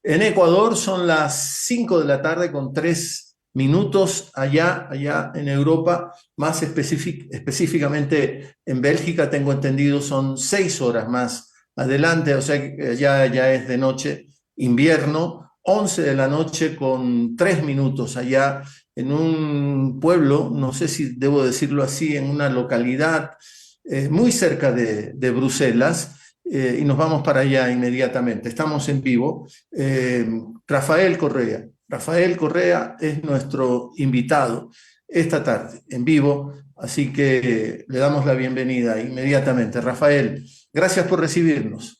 En Ecuador son las 5 de la tarde con 3 minutos. Allá en Europa, más específicamente en Bélgica, tengo entendido, son 6 horas más adelante, o sea que ya es de noche, invierno, 11 de la noche con 3 minutos allá en un pueblo, no sé si debo decirlo así, en una localidad muy cerca de Bruselas. Y nos vamos para allá inmediatamente. Estamos en vivo. Rafael Correa. Rafael Correa es nuestro invitado esta tarde en vivo, así que le damos la bienvenida inmediatamente. Rafael, gracias por recibirnos.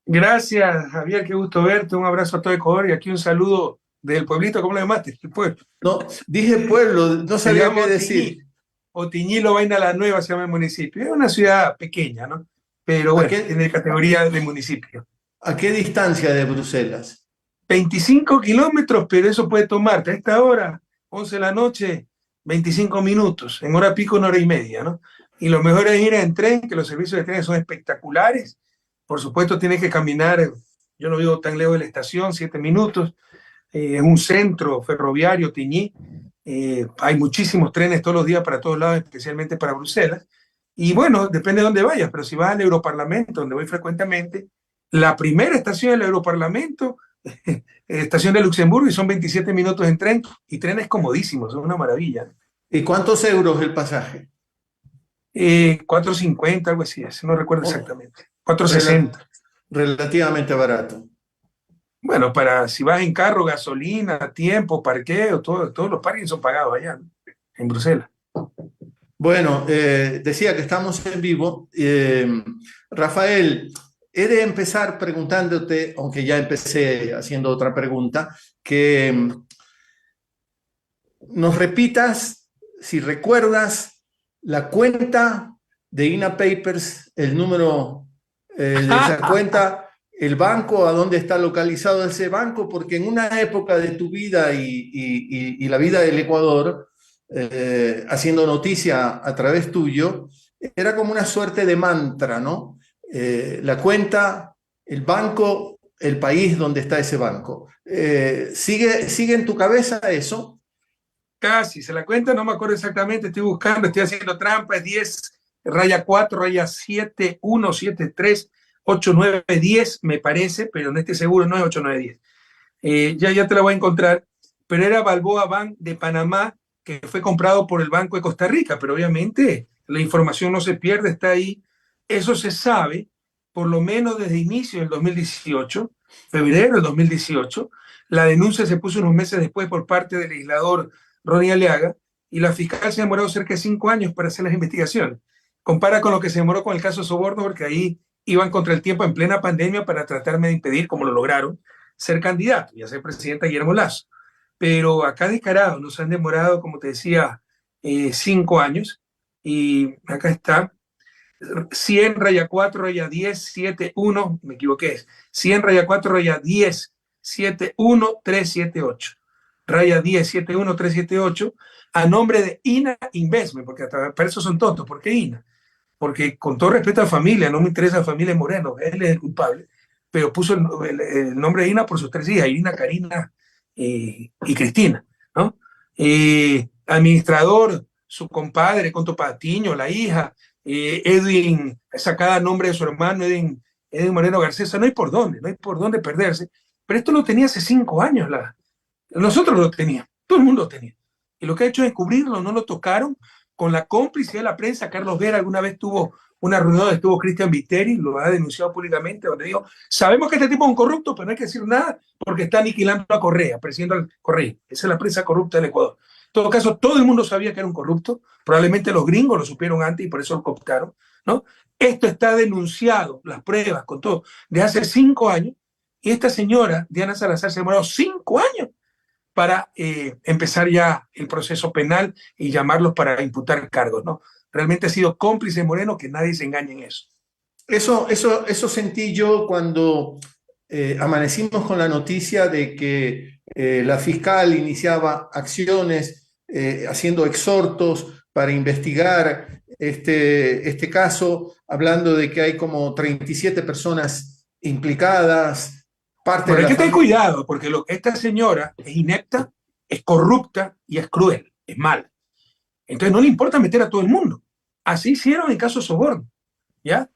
Gracias, Javier, qué gusto verte. Un abrazo a todo Ecuador y aquí un saludo del pueblito, ¿cómo lo llamaste? El pueblo. No, dije pueblo, no Se sabía llama qué Otiñí. decir. Otiñí, Lovaina la Nueva se llama el municipio. Es una ciudad pequeña, ¿no? Pero ¿A bueno, qué, tiene categoría de municipio. a qué distancia de Bruselas? 25 kilómetros, pero eso puede tomarte a esta hora, 11 de la noche, 25 minutos. En hora pico, una hora y media, ¿no? Y lo mejor es ir en tren, que los servicios de tren son espectaculares. Por supuesto, tienes que caminar, yo no vivo tan lejos de la estación, 7 minutos. Es un centro ferroviario, Tiñí. Hay muchísimos trenes todos los días para todos lados, especialmente para Bruselas. Y bueno, depende de dónde vayas, pero si vas al Europarlamento, donde voy frecuentemente, la primera estación del Europarlamento, estación de Luxemburgo, y son 27 minutos en tren, y trenes comodísimos, son una maravilla. ¿Y cuántos euros el pasaje? 4,50, algo así, no recuerdo Oh, exactamente. cuatro rela- sesenta relativamente barato. Bueno, para si vas en carro, gasolina, tiempo, parqueo, todos los parkings son pagados allá, ¿no? En Bruselas. Bueno, decía que estamos en vivo. Rafael, he de empezar preguntándote, aunque ya empecé haciendo otra pregunta, que nos repitas, si recuerdas, la cuenta de INA Papers, el número de esa cuenta, el banco, a dónde está localizado ese banco, porque en una época de tu vida y la vida del Ecuador, haciendo noticia a través tuyo, era como una suerte de mantra, ¿no? La cuenta, el banco, el país donde está ese banco. ¿Sigue en tu cabeza eso? Casi, se la cuenta, no me acuerdo exactamente, estoy buscando, estoy haciendo trampa, es 10, raya 4, raya 7, 1, 7, 3, 8, 9, 10, me parece, pero no estoy seguro, no es 8, 9, 10. Ya te la voy a encontrar, pero era Balboa Bank de Panamá, que fue comprado por el Banco de Costa Rica, pero obviamente la información no se pierde, está ahí. Eso se sabe, por lo menos desde inicio del 2018, febrero del 2018. La denuncia se puso unos meses después por parte del legislador Ronnie Aliaga, y la fiscal se ha demorado cerca de 5 años para hacer las investigaciones. Compara con lo que se demoró con el caso Soborno, porque ahí iban contra el tiempo en plena pandemia para tratarme de impedir, como lo lograron, ser candidato y a ser presidenta Guillermo Lazo. Pero acá descarado, nos han demorado, como te decía, 5 años. Y acá está, 100 raya 4 raya 10 7 1, me equivoqué, 100 raya 4 raya 10 7 1 3 7 8, raya 10 7 1 3 7 8, a nombre de INA Investment, porque para eso son tontos. ¿Por qué INA? Porque con todo respeto a la familia, no me interesa la familia Moreno, él es el culpable, pero puso el nombre de INA por sus 3 hijas, Irina, Karina y Cristina, ¿no? Administrador, su compadre, Conto Patiño, la hija, Edwin, sacada nombre de su hermano, Edwin Moreno Garcés, no hay por dónde perderse, pero esto lo tenía hace 5 años, nosotros lo teníamos, todo el mundo lo tenía, y lo que ha hecho es cubrirlo, no lo tocaron, con la cómplice de la prensa. Carlos Vera alguna vez tuvo una reunión donde estuvo Cristian Viteri, lo ha denunciado públicamente, donde dijo, sabemos que este tipo es un corrupto, pero no hay que decir nada porque está aniquilando a Correa, presidiendo al Correa. Esa es la prensa corrupta del Ecuador. En todo caso, todo el mundo sabía que era un corrupto, probablemente los gringos lo supieron antes y por eso lo cooptaron, ¿no? Esto está denunciado, las pruebas, con todo, de hace 5 años, y esta señora, Diana Salazar, se ha demorado 5 años para empezar ya el proceso penal y llamarlos para imputar cargos, ¿no? Realmente ha sido cómplice Moreno, que nadie se engañe en eso. Eso sentí yo cuando amanecimos con la noticia de que la fiscal iniciaba acciones haciendo exhortos para investigar este caso, hablando de que hay como 37 personas implicadas, parte Pero de hay la que tener familia. cuidado, porque esta señora es inepta, es corrupta y es cruel, es mala. Entonces no le importa meter a todo el mundo. Así hicieron en caso de soborno, ¿ya?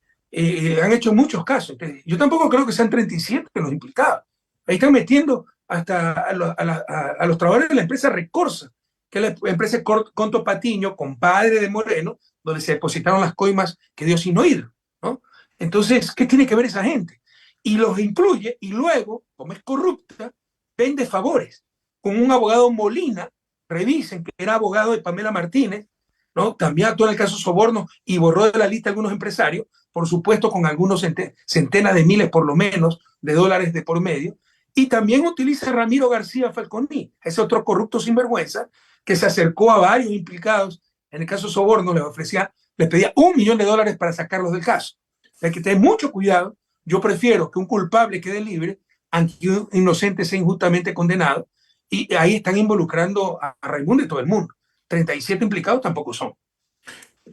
Han hecho muchos casos. Entonces, yo tampoco creo que sean 37 los implicados. Ahí están metiendo hasta a los trabajadores de la empresa Recorsa, que es la empresa Conto Patiño, compadre de Moreno, donde se depositaron las coimas que dio Sinohidro, ¿no? Entonces, ¿qué tiene que ver esa gente? Y los incluye y luego, como es corrupta, vende favores con un abogado Molina. Revisen que era abogado de Pamela Martínez, ¿no? También actuó en el caso Soborno y borró de la lista algunos empresarios, por supuesto con algunos centenas de miles por lo menos de dólares de por medio. Y también utiliza a Ramiro García Falconi, ese otro corrupto sinvergüenza que se acercó a varios implicados en el caso Soborno, les pedía $1 millón para sacarlos del caso. Hay que tener mucho cuidado. Yo prefiero que un culpable quede libre a que un inocente sea injustamente condenado, y ahí están involucrando a Raimundo y todo el mundo. 37 implicados tampoco son.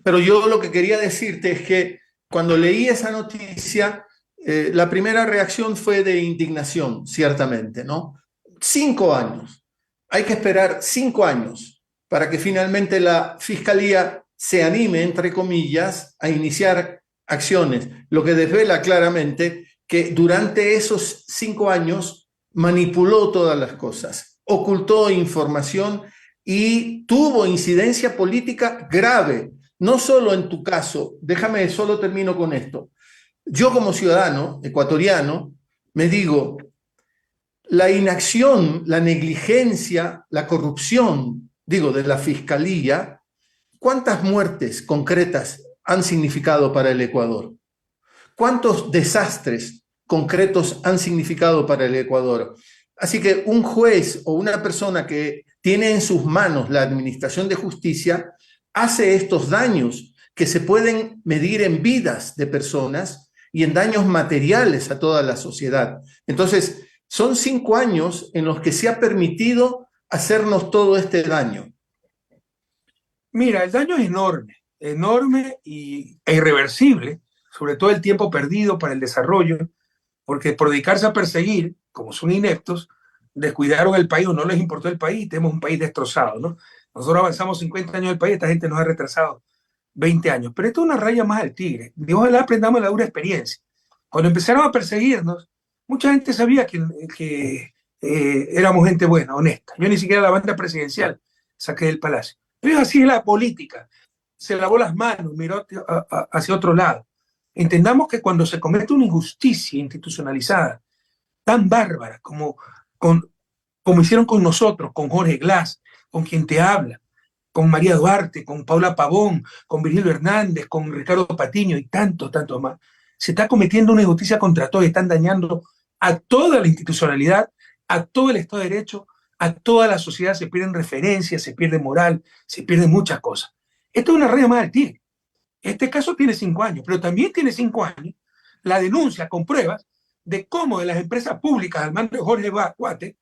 Pero yo lo que quería decirte es que cuando leí esa noticia, la primera reacción fue de indignación, ciertamente, ¿no? 5 años. Hay que esperar 5 años para que finalmente la fiscalía se anime, entre comillas, a iniciar acciones, lo que desvela claramente que durante esos 5 años manipuló todas las cosas, ocultó información y tuvo incidencia política grave. No solo en tu caso, déjame, solo termino con esto. Yo como ciudadano ecuatoriano me digo, la inacción, la negligencia, la corrupción, digo, de la fiscalía, ¿cuántas muertes concretas han significado para el Ecuador? ¿Cuántos desastres concretos han significado para el Ecuador? Así que un juez o una persona que tiene en sus manos la administración de justicia hace estos daños que se pueden medir en vidas de personas y en daños materiales a toda la sociedad. Entonces, son 5 años en los que se ha permitido hacernos todo este daño. Mira, el daño es enorme, enorme e irreversible, sobre todo el tiempo perdido para el desarrollo, porque por dedicarse a perseguir, como son ineptos, descuidaron el país o no les importó el país y tenemos un país destrozado, ¿no? Nosotros avanzamos 50 años del país, esta gente nos ha retrasado 20 años. Pero esto es una raya más al tigre. Y ojalá aprendamos la dura experiencia. Cuando empezaron a perseguirnos, mucha gente sabía que éramos gente buena, honesta. Yo ni siquiera la banda presidencial saqué del palacio. Pero así es la política. Se lavó las manos, miró hacia otro lado. Entendamos que cuando se comete una injusticia institucionalizada tan bárbara como hicieron con nosotros, con Jorge Glass, con quien te habla, con María Duarte, con Paula Pavón, con Virgilio Hernández, con Ricardo Patiño y tantos, tantos más, se está cometiendo una injusticia contra todos y están dañando a toda la institucionalidad, a todo el Estado de Derecho, a toda la sociedad. Se pierden referencias, se pierde moral, se pierden muchas cosas. Esto es una raya más del tigre. Este caso tiene 5 años, pero también tiene 5 años la denuncia con pruebas de cómo de las empresas públicas al mando de Jorge Guate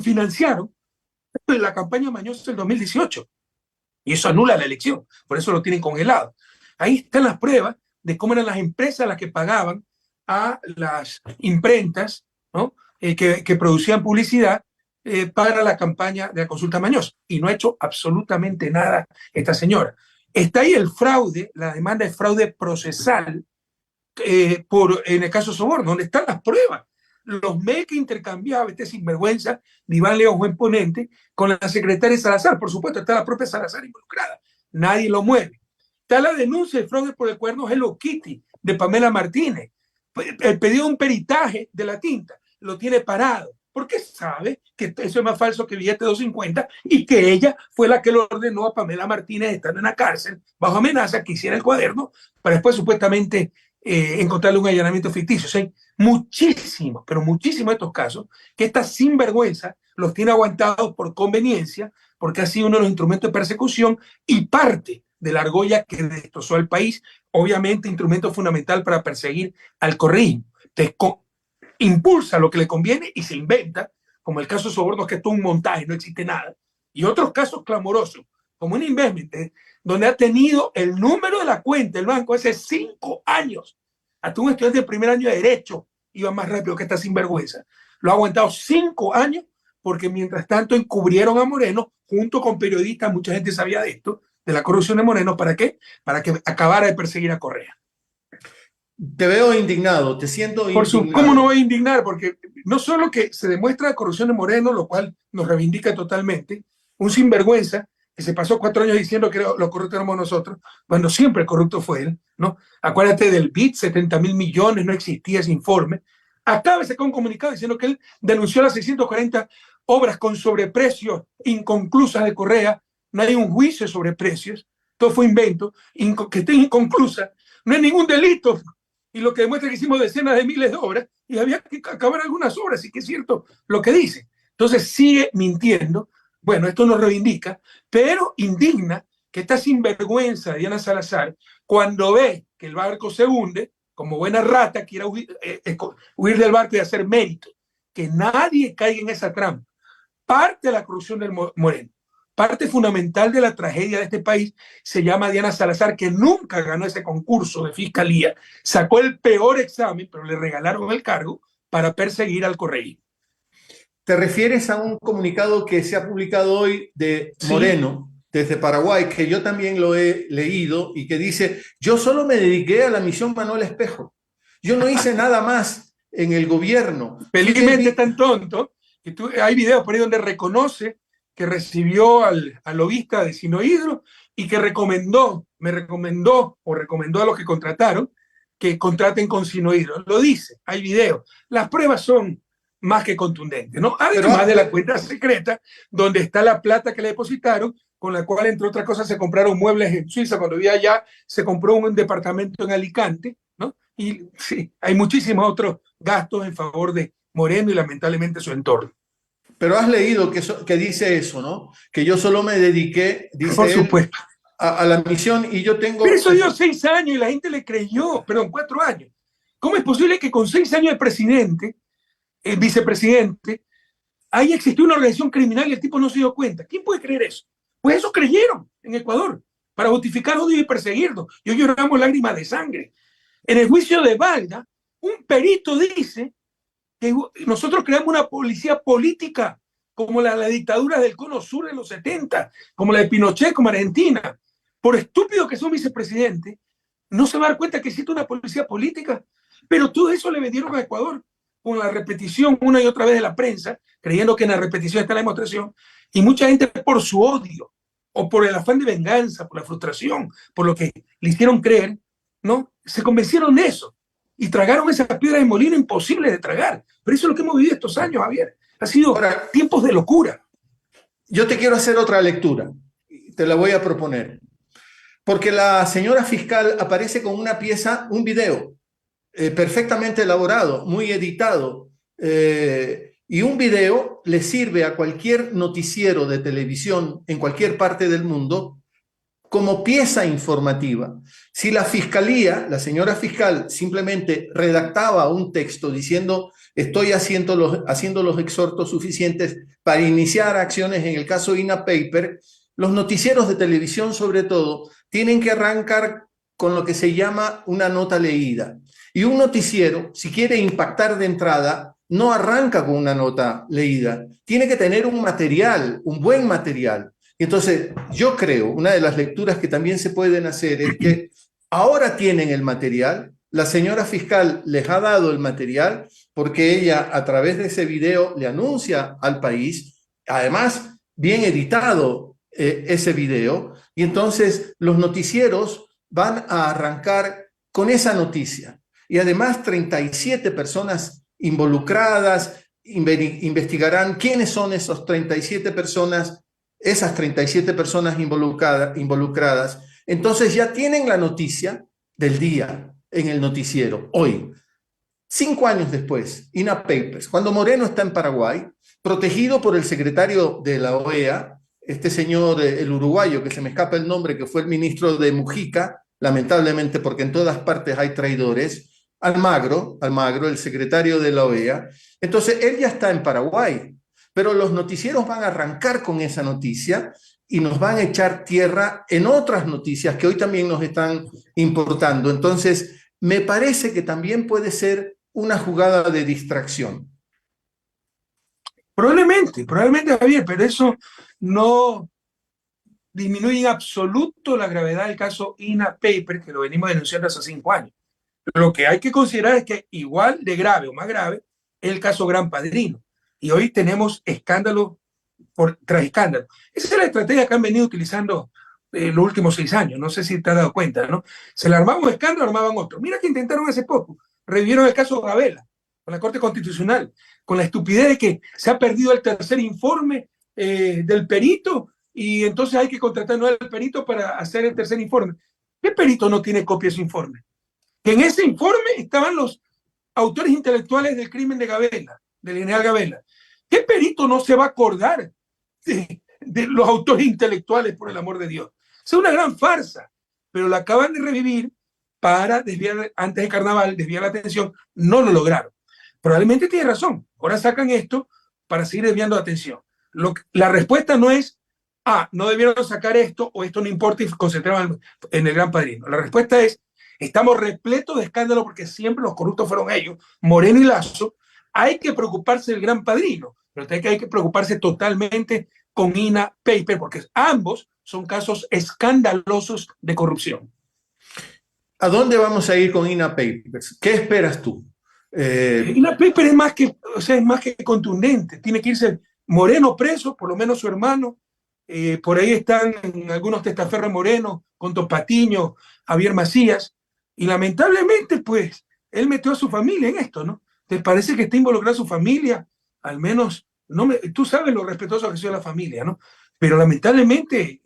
financiaron la campaña mañosa del 2018. Y eso anula la elección, por eso lo tienen congelado. Ahí están las pruebas de cómo eran las empresas las que pagaban a las imprentas, ¿no? que producían publicidad para la campaña de la consulta mañosa. Y no ha hecho absolutamente nada esta señora. Está ahí el fraude, la demanda de fraude procesal en el caso Soborno, donde están las pruebas. Los mails que intercambiaba este sinvergüenza de Iván León, buen ponente, con la secretaria Salazar. Por supuesto, está la propia Salazar involucrada. Nadie lo mueve. Está la denuncia de fraude por el cuaderno Hello Kitty de Pamela Martínez. El pedido de un peritaje de la tinta lo tiene parado, porque sabe que eso es más falso que billete de 250 y que ella fue la que lo ordenó a Pamela Martínez, estando en la cárcel, bajo amenaza, que hiciera el cuaderno para después supuestamente encontrarle un allanamiento ficticio. O sea, muchísimos, pero muchísimos de estos casos que esta sinvergüenza los tiene aguantados por conveniencia, porque ha sido uno de los instrumentos de persecución y parte de la argolla que destrozó al país, obviamente instrumento fundamental para perseguir al correísmo. Entonces, impulsa lo que le conviene y se inventa, como el caso de Sobornos, que es todo un montaje, no existe nada, y otros casos clamorosos, como un investment, donde ha tenido el número de la cuenta del banco hace 5 años. Hasta un estudiante de primer año de Derecho iba más rápido que esta sinvergüenza. Lo ha aguantado 5 años porque mientras tanto encubrieron a Moreno junto con periodistas, mucha gente sabía de esto, de la corrupción de Moreno. ¿Para qué? Para que acabara de perseguir a Correa. Te veo indignado, te siento ¿Cómo no indignado. voy a indignar? Porque no solo que se demuestra la corrupción de Moreno, lo cual nos reivindica totalmente, un sinvergüenza que se pasó 4 años diciendo que lo corrupto éramos nosotros, cuando siempre el corrupto fue él, ¿no? Acuérdate del BID, 70.000 millones, no existía ese informe. Acaba de sacar un comunicado diciendo que él denunció las 640 obras con sobreprecios inconclusas de Correa, no hay un juicio sobre precios, todo fue invento, que esté inconclusa, no hay ningún delito, y lo que demuestra que hicimos decenas de miles de obras y había que acabar algunas obras, y que es cierto lo que dice. Entonces sigue mintiendo. Bueno, esto nos reivindica, pero indigna que esta sinvergüenza Diana Salazar, cuando ve que el barco se hunde, como buena rata, quiera huir del barco y hacer mérito. Que nadie caiga en esa trampa. Parte de la corrupción del Moreno, parte fundamental de la tragedia de este país, se llama Diana Salazar, que nunca ganó ese concurso de fiscalía, sacó el peor examen, pero le regalaron el cargo para perseguir al correísmo. ¿Te refieres a un comunicado que se ha publicado hoy de Moreno, desde Paraguay, que yo también lo he leído y que dice: yo solo me dediqué a la misión Manuel Espejo, yo no hice nada más en el gobierno? Felizmente tan tonto, que hay videos por ahí donde reconoce que recibió al lobista de Sinohidro y que me recomendó a los que contrataron que contraten con Sinohidro. Lo dice, hay videos. Las pruebas son más que contundentes, ¿no? Además de la cuenta secreta donde está la plata que le depositaron, con la cual, entre otras cosas, se compraron muebles en Suiza. Cuando vivía allá, se compró un departamento en Alicante, ¿no? Y sí, hay muchísimos otros gastos en favor de Moreno y lamentablemente su entorno. Pero has leído que dice eso, ¿no? Que yo solo me dediqué, dice Por él, supuesto. a la misión, y yo tengo... Pero eso dio 6 años y la gente le creyó, perdón, 4 años. ¿Cómo es posible que con 6 años de presidente, el vicepresidente, ahí existió una organización criminal y el tipo no se dio cuenta? ¿Quién puede creer eso? Pues eso creyeron en Ecuador, para justificar odio y perseguirnos. Y hoy lloramos lágrimas de sangre. En el juicio de Valda, un perito dice que nosotros creamos una policía política, como la dictadura del Cono Sur en los 70, como la de Pinochet, como Argentina. Por estúpido que son vicepresidente, no se va a dar cuenta que existe una policía política. Pero todo eso le vendieron a Ecuador con la repetición una y otra vez de la prensa, creyendo que en la repetición está la demostración, y mucha gente por su odio o por el afán de venganza, por la frustración, por lo que le hicieron creer, ¿no? Se convencieron de eso y tragaron esa piedra de molino imposible de tragar. Pero eso es lo que hemos vivido estos años, Javier. Ha sido Ahora, tiempos de locura. yo te quiero hacer otra lectura, te la voy a proponer, porque la señora fiscal aparece con una pieza, un video perfectamente elaborado, muy editado, y un video le sirve a cualquier noticiero de televisión en cualquier parte del mundo como pieza informativa. Si la fiscalía, la señora fiscal, simplemente redactaba un texto diciendo: estoy haciendo los exhortos suficientes para iniciar acciones en el caso INA Paper, los noticieros de televisión, sobre todo, tienen que arrancar con lo que se llama una nota leída. Y un noticiero, si quiere impactar de entrada, no arranca con una nota leída. Tiene que tener un material, un buen material. Entonces, yo creo, una de las lecturas que también se pueden hacer es que ahora tienen el material, la señora fiscal les ha dado el material, porque ella a través de ese video le anuncia al país, además bien editado ese video, y entonces los noticieros van a arrancar con esa noticia. Y además 37 personas involucradas, investigarán quiénes son esas 37 personas involucradas. Entonces ya tienen la noticia del día en el noticiero. Hoy, 5 años después, INA Papers, cuando Moreno está en Paraguay, protegido por el secretario de la OEA, este señor, el uruguayo, que se me escapa el nombre, que fue el ministro de Mujica, lamentablemente, porque en todas partes hay traidores, Almagro, el secretario de la OEA. Entonces, él ya está en Paraguay, pero los noticieros van a arrancar con esa noticia y nos van a echar tierra en otras noticias que hoy también nos están importando. Entonces, me parece que también puede ser una jugada de distracción? Probablemente, Javier, pero eso no disminuye en absoluto la gravedad del caso INA Paper, que lo venimos denunciando hace 5 años. Lo que hay que considerar es que igual de grave o más grave es el caso Gran Padrino. Y hoy tenemos escándalo tras escándalo. Esa es la estrategia que han venido utilizando los últimos 6 años. No sé si te has dado cuenta, ¿no? Se le armaba un escándalo, armaban otro. Mira que intentaron hace poco. Revivieron el caso Gabela con la Corte Constitucional, con la estupidez de que se ha perdido el tercer informe del perito y entonces hay que contratar nuevo al perito para hacer el tercer informe. ¿Qué perito no tiene copia de su informe? Que en ese informe estaban los autores intelectuales del crimen de Gabela, del general Gabela. ¿Qué perito no se va a acordar de los autores intelectuales, por el amor de Dios? Es una gran farsa, pero la acaban de revivir para desviar, antes de carnaval, desviar la atención. No lo lograron. Probablemente tiene razón. Ahora sacan esto para seguir desviando la atención. La respuesta no es, no debieron sacar esto o esto no importa y concentraron en el Gran Padrino. La respuesta es, estamos repletos de escándalos porque siempre los corruptos fueron ellos, Moreno y Lazo. Hay que preocuparse del Gran Padrino, pero hay que preocuparse totalmente con INA Paper, porque ambos son casos escandalosos de corrupción. ¿A dónde vamos a ir con INA Papers? ¿Qué esperas tú? INA Paper es más que contundente. Tiene que irse Moreno preso, por lo menos su hermano. Por ahí están algunos testaferros Moreno, Conto Patiño, Javier Macías. Y lamentablemente, pues, él metió a su familia en esto, ¿no? ¿Te parece que está involucrada su familia? Al menos, tú sabes lo respetuoso que soy de la familia, ¿no? Pero lamentablemente,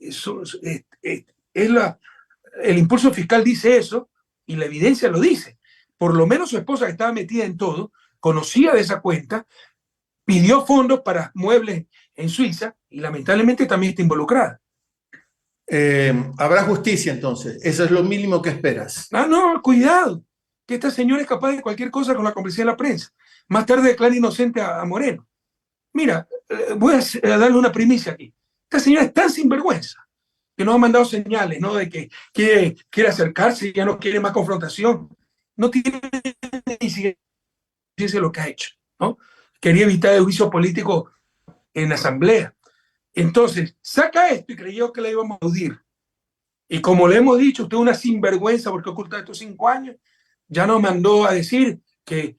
el impulso fiscal dice eso y la evidencia lo dice. Por lo menos su esposa, que estaba metida en todo, conocía de esa cuenta, pidió fondos para muebles en Suiza y lamentablemente también está involucrada. ¿Habrá justicia entonces? Eso es lo mínimo que esperas. No, cuidado, que esta señora es capaz de cualquier cosa con la complicidad de la prensa. Más tarde declara inocente a Moreno. Mira, voy a darle una primicia aquí. Esta señora es tan sinvergüenza que nos ha mandado señales, ¿no? De que quiere acercarse y ya no quiere más confrontación. No tiene ni siquiera lo que ha hecho, ¿no? Quería evitar el juicio político en la asamblea. Entonces, saca esto y creyó que le íbamos a aplaudir. Y como le hemos dicho, usted es una sinvergüenza porque oculta estos 5 años. Ya nos mandó a decir que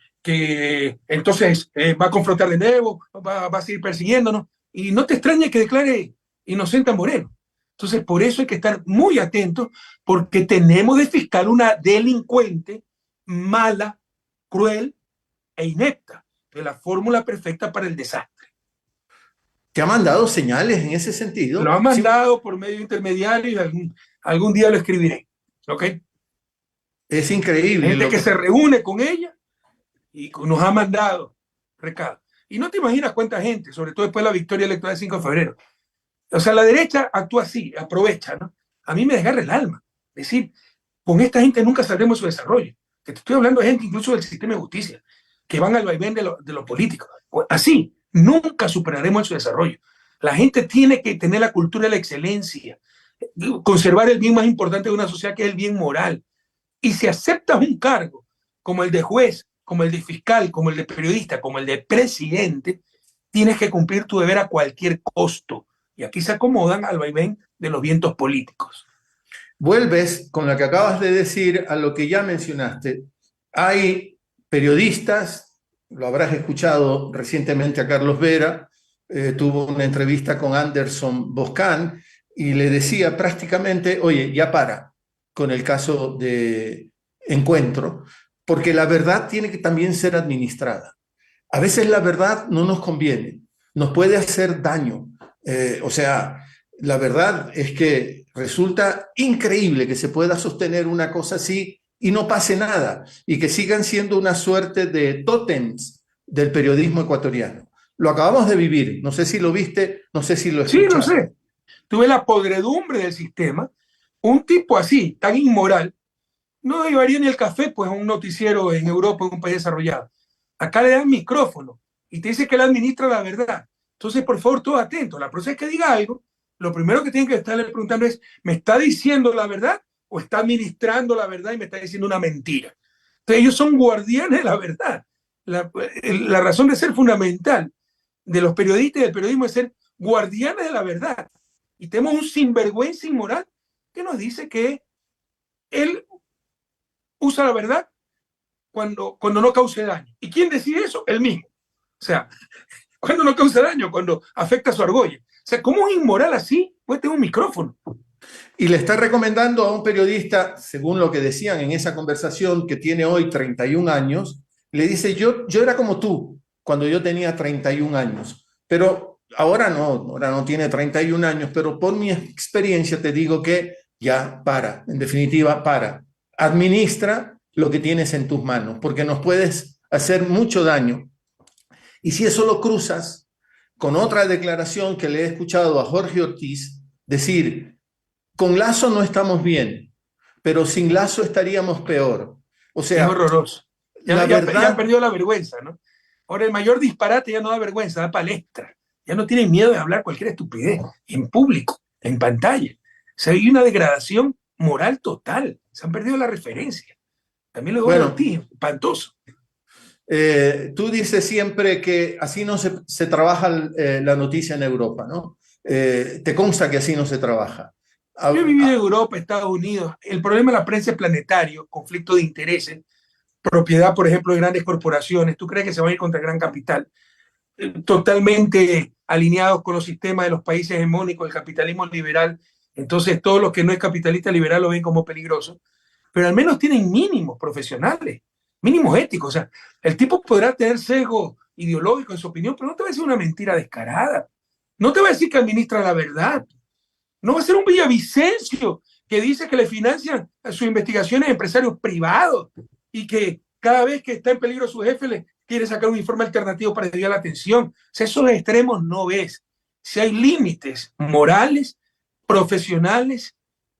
entonces va a confrontar de nuevo, va a seguir persiguiéndonos. Y no te extrañe que declare inocente a Moreno. Entonces, por eso hay que estar muy atentos, porque tenemos de fiscal una delincuente mala, cruel e inepta, de la fórmula perfecta para el desastre. ¿Te ha mandado señales en ese sentido? Lo ha mandado por medio intermediario y algún día lo escribiré. ¿Ok? Es increíble. Gente que se reúne con ella y nos ha mandado recado. Y no te imaginas cuánta gente, sobre todo después de la victoria electoral del 5 de febrero. O sea, la derecha actúa así, aprovecha, ¿no? A mí me desgarra el alma. Es decir, con esta gente nunca saldremos su desarrollo. Que te estoy hablando de gente incluso del sistema de justicia, que van al vaivén de lo político. Así, nunca superaremos su desarrollo. La gente tiene que tener la cultura de la excelencia, conservar el bien más importante de una sociedad, que es el bien moral. Y si aceptas un cargo como el de juez, como el de fiscal, como el de periodista, como el de presidente, tienes que cumplir tu deber a cualquier costo. Y aquí se acomodan al vaivén de los vientos políticos. Vuelves con lo que acabas de decir a lo que ya mencionaste. Hay periodistas, lo habrás escuchado recientemente a Carlos Vera, tuvo una entrevista con Anderson Boscan y le decía prácticamente, oye, ya para con el caso de Encuentro, porque la verdad tiene que también ser administrada. A veces la verdad no nos conviene, nos puede hacer daño. O sea, la verdad es que resulta increíble que se pueda sostener una cosa así y no pase nada, y que sigan siendo una suerte de tótems del periodismo ecuatoriano. Lo acabamos de vivir, no sé si lo viste, no sé si lo escuchaste. Sí, no sé. Tuve la podredumbre del sistema. Un tipo así, tan inmoral, no llevaría ni el café pues a un noticiero en Europa, en un país desarrollado. Acá le dan micrófono y te dice que él administra la verdad. Entonces, por favor, todo atento. La próxima vez que diga algo, lo primero que tienen que estarle preguntando es, ¿me está diciendo la verdad o está administrando la verdad y me está diciendo una mentira? Entonces ellos son guardianes de la verdad. La razón de ser fundamental de los periodistas y del periodismo es ser guardianes de la verdad. Y tenemos un sinvergüenza inmoral que nos dice que él usa la verdad cuando no cause daño. ¿Y quién decide eso? Él mismo. O sea, cuando no causa daño, cuando afecta a su argolla. O sea, ¿cómo es inmoral así? Pues tengo un micrófono. Y le está recomendando a un periodista, según lo que decían en esa conversación, que tiene hoy 31 años, le dice, yo era como tú cuando yo tenía 31 años, pero ahora no tiene 31 años, pero por mi experiencia te digo que ya para, en definitiva, para. Administra lo que tienes en tus manos, porque nos puedes hacer mucho daño. Y si eso lo cruzas con otra declaración que le he escuchado a Jorge Ortiz decir, con Lazo no estamos bien, pero sin Lazo estaríamos peor. O Es sea, horroroso. la Ya han verdad, perdido la vergüenza, ¿no? Ahora el mayor disparate ya no da vergüenza, da palestra. Ya no tienen miedo de hablar cualquier estupidez en público, en pantalla. O sea, hay una degradación moral total. Se han perdido la referencia. También lo digo de bueno, Ortiz, espantoso. tú dices siempre que así no se trabaja la noticia en Europa, ¿no? Te consta que así no se trabaja. Yo he vivido en Europa, Estados Unidos. El problema de la prensa es planetario, conflicto de intereses, propiedad, por ejemplo, de grandes corporaciones. ¿Tú crees que se va a ir contra el gran capital? Totalmente alineados con los sistemas de los países hegemónicos, el capitalismo liberal. Entonces, todo lo que no es capitalista liberal lo ven como peligroso. Pero al menos tienen mínimos profesionales, mínimos éticos. O sea, el tipo podrá tener sesgo ideológico en su opinión, pero no te va a decir una mentira descarada. No te va a decir que administra la verdad. No va a ser un Villavicencio que dice que le financian sus investigaciones a empresarios privados y que cada vez que está en peligro su jefe le quiere sacar un informe alternativo para desviar la atención. O sea, esos extremos no ves. Si hay límites morales, profesionales,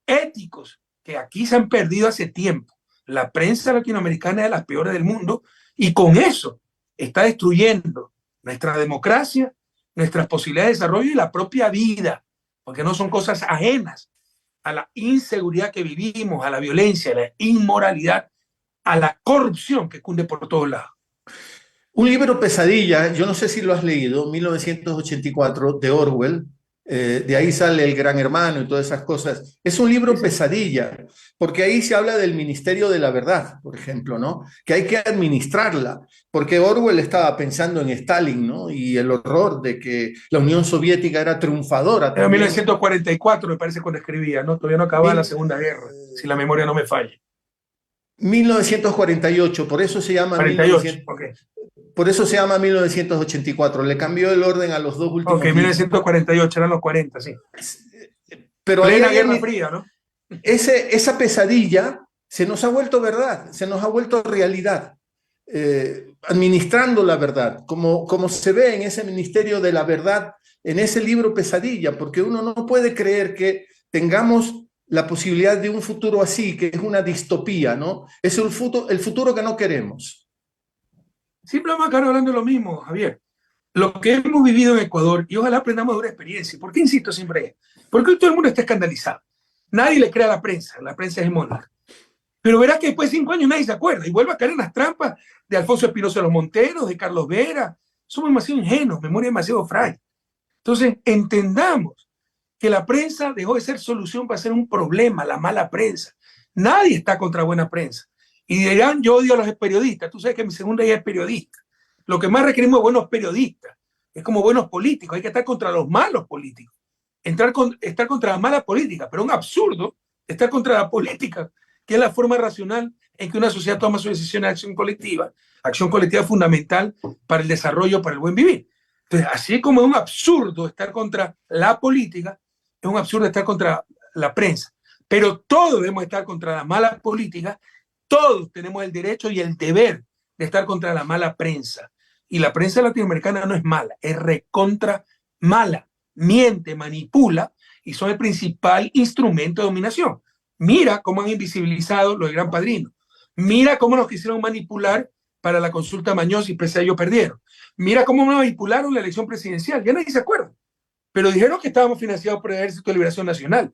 éticos, que aquí se han perdido hace tiempo. La prensa latinoamericana es de las peores del mundo y con eso está destruyendo nuestra democracia, nuestras posibilidades de desarrollo y la propia vida, porque no son cosas ajenas a la inseguridad que vivimos, a la violencia, a la inmoralidad, a la corrupción que cunde por todos lados. Un libro pesadilla, yo no sé si lo has leído, 1984, de Orwell, de ahí sale El Gran Hermano y todas esas cosas. Es un libro pesadilla, porque ahí se habla del Ministerio de la Verdad, por ejemplo, ¿no? Que hay que administrarla, porque Orwell estaba pensando en Stalin, ¿no? Y el horror de que la Unión Soviética era triunfadora Era también. 1944, me parece, cuando escribía, ¿no? Todavía no acababa la Segunda Guerra, si la memoria no me falla. 1948, por eso se llama 48, okay. Por eso se llama 1984. Le cambió el orden a los dos últimos Ok, 1948, eran los 40, sí. Pero plena Guerra Fría, ¿no? Esa pesadilla se nos ha vuelto verdad, se nos ha vuelto realidad. Administrando la verdad, como se ve en ese Ministerio de la Verdad, en ese libro Pesadilla, porque uno no puede creer que tengamos la posibilidad de un futuro así, que es una distopía, ¿no? Es el futuro que no queremos. Siempre vamos a acabar hablando de lo mismo, Javier. Lo que hemos vivido en Ecuador, y ojalá aprendamos de una experiencia. ¿Por qué insisto siempre? Porque hoy todo el mundo está escandalizado. Nadie le cree a la prensa hegemónica. Pero verás que después de 5 años nadie se acuerda y vuelve a caer en las trampas de Alfonso Espinosa de los Monteros, de Carlos Vera. Somos demasiado ingenuos, memoria demasiado frágil. Entonces, entendamos que la prensa dejó de ser solución para ser un problema, la mala prensa. Nadie está contra buena prensa. Y dirán, yo odio a los periodistas. Tú sabes que mi segunda hija es periodista. Lo que más requerimos es buenos periodistas. Es como buenos políticos. Hay que estar contra los malos políticos. Estar contra la mala política. Pero un absurdo estar contra la política, que es la forma racional en que una sociedad toma su decisión de acción colectiva fundamental para el desarrollo, para el buen vivir. Entonces, así como es un absurdo estar contra la política, es un absurdo estar contra la prensa. Pero todos debemos estar contra la mala política, todos tenemos el derecho y el deber de estar contra la mala prensa. Y la prensa latinoamericana no es mala, es recontra mala, miente, manipula y son el principal instrumento de dominación. Mira cómo han invisibilizado lo del Gran Padrino. Mira cómo nos quisieron manipular para la consulta Mañoz y pese a ello perdieron. Mira cómo manipularon la elección presidencial. Ya nadie se acuerda. Pero dijeron que estábamos financiados por el Ejército de Liberación Nacional.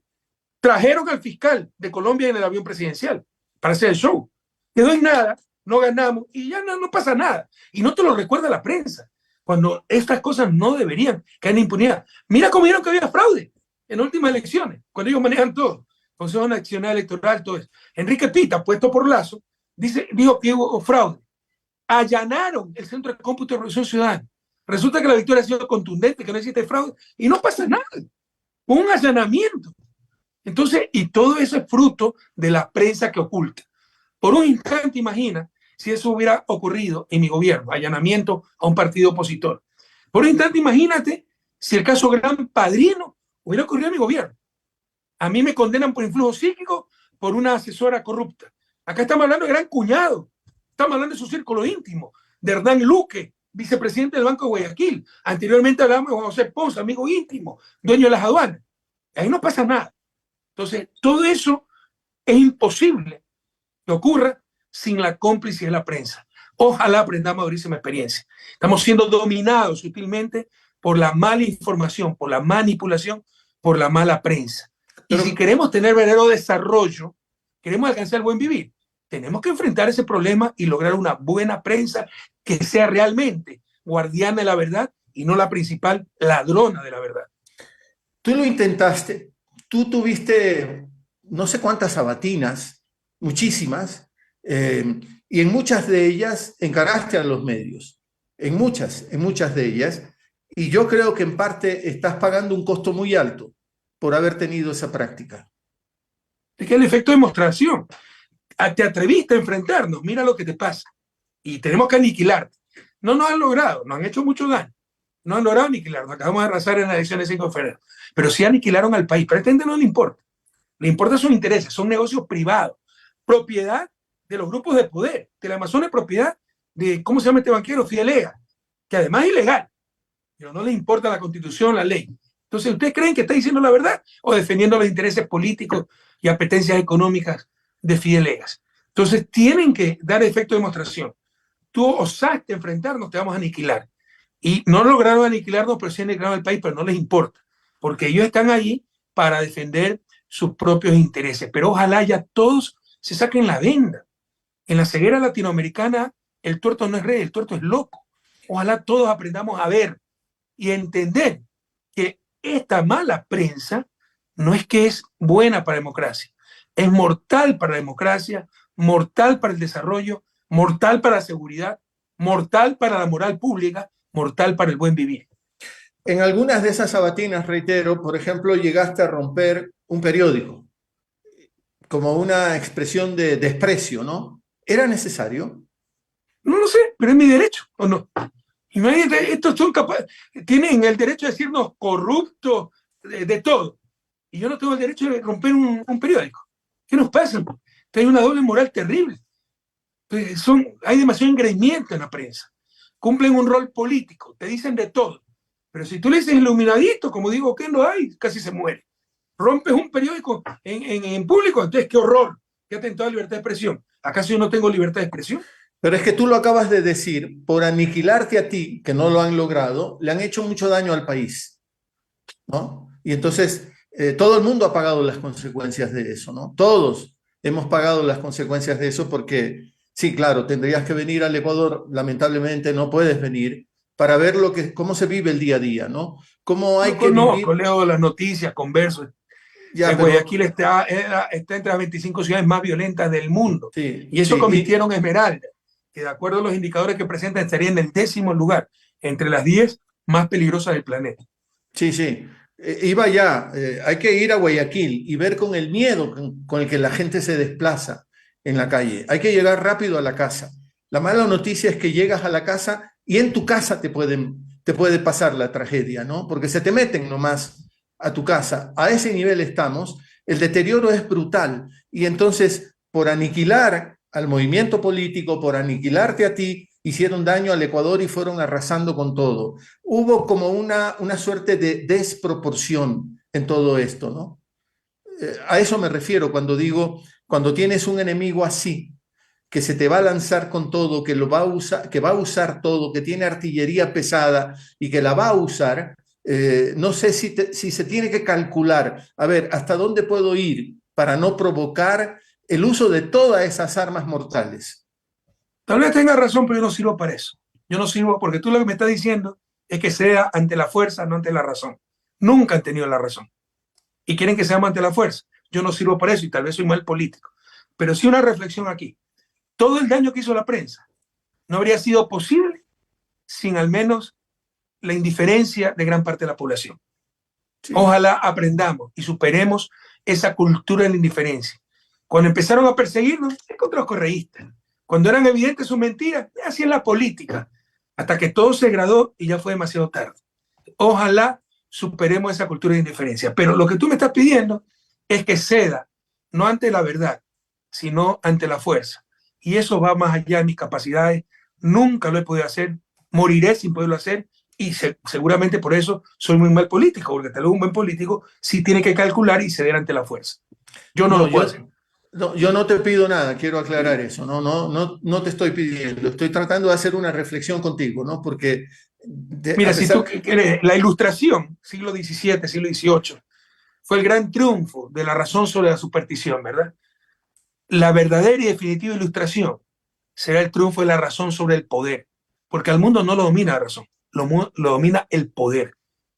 Trajeron al fiscal de Colombia en el avión presidencial para hacer el show. Quedó en nada no ganamos y ya no pasa nada. Y no te lo recuerda la prensa, cuando estas cosas no deberían caer en impunidad. Mira cómo vieron que había fraude en últimas elecciones, cuando ellos manejan todo, Consejo Nacional Electoral, todo eso. Enrique Pita, puesto por Lazo, dijo que hubo fraude. Allanaron el Centro de Cómputo de Revolución Ciudadana. Resulta que la victoria ha sido contundente, que no existe fraude, y no pasa nada. Un allanamiento. Entonces, y todo eso es fruto de la prensa que oculta. Por un instante, imagina si eso hubiera ocurrido en mi gobierno, allanamiento a un partido opositor. Por un instante, imagínate si el caso Gran Padrino hubiera ocurrido en mi gobierno. A mí me condenan por influjo psíquico por una asesora corrupta. Acá estamos hablando de Gran Cuñado, estamos hablando de su círculo íntimo, de Hernán Luque, vicepresidente del Banco de Guayaquil. Anteriormente hablábamos de José Ponce, amigo íntimo, dueño de las aduanas. Ahí no pasa nada. Entonces, todo eso es imposible que ocurra sin la cómplice de la prensa. Ojalá aprendamos a durísima experiencia. Estamos siendo dominados sutilmente por la mala información, por la manipulación, por la mala prensa. Y si queremos tener verdadero desarrollo, queremos alcanzar el buen vivir, tenemos que enfrentar ese problema y lograr una buena prensa que sea realmente guardiana de la verdad y no la principal ladrona de la verdad. Tú lo intentaste, tú tuviste no sé cuántas sabatinas, muchísimas, y en muchas de ellas encaraste a los medios, en muchas de ellas, y yo creo que en parte estás pagando un costo muy alto por haber tenido esa práctica. Es que el efecto de demostración. Te atreviste a enfrentarnos, mira lo que te pasa. Y tenemos que aniquilarte. No nos han logrado, nos han hecho mucho daño. No han logrado aniquilarnos. Acabamos de arrasar en las elecciones de 5 de febrero. Pero sí aniquilaron al país. Pero a esta gente no le importa. Le importan sus intereses, son negocios privados. Propiedad de los grupos de poder. Teleamazon es propiedad de, ¿cómo se llama este banquero? Fidelega, que además es ilegal. Pero no le importa la Constitución, la ley. Entonces, ¿ustedes creen que está diciendo la verdad o defendiendo los intereses políticos y apetencias económicas de Fidelegas? Entonces, tienen que dar efecto de demostración. Tú osaste enfrentarnos, te vamos a aniquilar. Y no lograron aniquilarnos, pero sí aniquilaron al país, pero no les importa, porque ellos están ahí para defender sus propios intereses. Pero ojalá ya todos se saquen la venda. En la ceguera latinoamericana, el tuerto no es rey, el tuerto es loco. Ojalá todos aprendamos a ver y a entender que esta mala prensa no es que es buena para la democracia, es mortal para la democracia, mortal para el desarrollo, mortal para la seguridad, mortal para la moral pública, mortal para el buen vivir. En algunas de esas sabatinas, reitero, por ejemplo, llegaste a romper un periódico como una expresión de desprecio, ¿no? ¿Era necesario? No lo sé, pero es mi derecho, ¿o no? Imagínate, estos son capaces, tienen el derecho de decirnos corruptos de todo. Y yo no tengo el derecho de romper un periódico. ¿Qué nos pasa? Hay una doble moral terrible. Hay demasiado engreimiento en la prensa. Cumplen un rol político, te dicen de todo. Pero si tú le dices iluminadito, como digo, que no hay, casi se muere. Rompes un periódico en público, entonces qué horror, qué atentado a la libertad de expresión. ¿Acaso yo no tengo libertad de expresión? Pero es que tú lo acabas de decir, por aniquilarte a ti, que no lo han logrado, le han hecho mucho daño al país, ¿no? Y entonces todo el mundo ha pagado las consecuencias de eso, ¿no? Todos hemos pagado las consecuencias de eso porque, sí, claro, tendrías que venir al Ecuador, lamentablemente no puedes venir para ver cómo se vive el día a día, ¿no? Cómo hay que vivir. Leo las noticias, converso. Ya, Guayaquil está entre las 25 ciudades más violentas del mundo. Sí, y eso sí, convirtieron Esmeralda, que de acuerdo a los indicadores que presentan estaría en el 10º lugar, entre las 10 más peligrosas del planeta. Sí, sí. Iba ya, hay que ir a Guayaquil y ver con el miedo con el que la gente se desplaza en la calle. Hay que llegar rápido a la casa. La mala noticia es que llegas a la casa y en tu casa te puede pasar la tragedia, ¿no? Porque se te meten nomás a tu casa. A ese nivel estamos. El deterioro es brutal. Y entonces, por aniquilar al movimiento político, por aniquilarte a ti, hicieron daño al Ecuador y fueron arrasando con todo. Hubo como una suerte de desproporción en todo esto, ¿no? A eso me refiero cuando digo, cuando tienes un enemigo así, que se te va a lanzar con todo, que va a usar todo, que tiene artillería pesada y que la va a usar, no sé si se tiene que calcular, a ver, ¿hasta dónde puedo ir para no provocar el uso de todas esas armas mortales? Tal vez tenga razón, pero yo no sirvo para eso. Yo no sirvo porque tú lo que me estás diciendo es que sea ante la fuerza, no ante la razón. Nunca han tenido la razón. Y quieren que seamos ante la fuerza. Yo no sirvo para eso y tal vez soy mal político. Pero sí una reflexión aquí. Todo el daño que hizo la prensa no habría sido posible sin al menos la indiferencia de gran parte de la población. Sí. Ojalá aprendamos y superemos esa cultura de la indiferencia. Cuando empezaron a perseguirnos, es contra los correístas. Cuando eran evidentes sus mentiras, así es la política. Hasta que todo se gradó y ya fue demasiado tarde. Ojalá superemos esa cultura de indiferencia. Pero lo que tú me estás pidiendo es que ceda, no ante la verdad, sino ante la fuerza. Y eso va más allá de mis capacidades. Nunca lo he podido hacer. Moriré sin poderlo hacer. Y seguramente por eso soy muy mal político, porque tal vez un buen político sí tiene que calcular y ceder ante la fuerza. Yo no lo puedo hacer. No, yo no te pido nada, quiero aclarar eso, no te estoy pidiendo, estoy tratando de hacer una reflexión contigo, ¿no? Porque... Mira, si tú quieres, la Ilustración, siglo XVII, siglo XVIII, fue el gran triunfo de la razón sobre la superstición, ¿verdad? La verdadera y definitiva Ilustración será el triunfo de la razón sobre el poder, porque al mundo no lo domina la razón, lo domina el poder.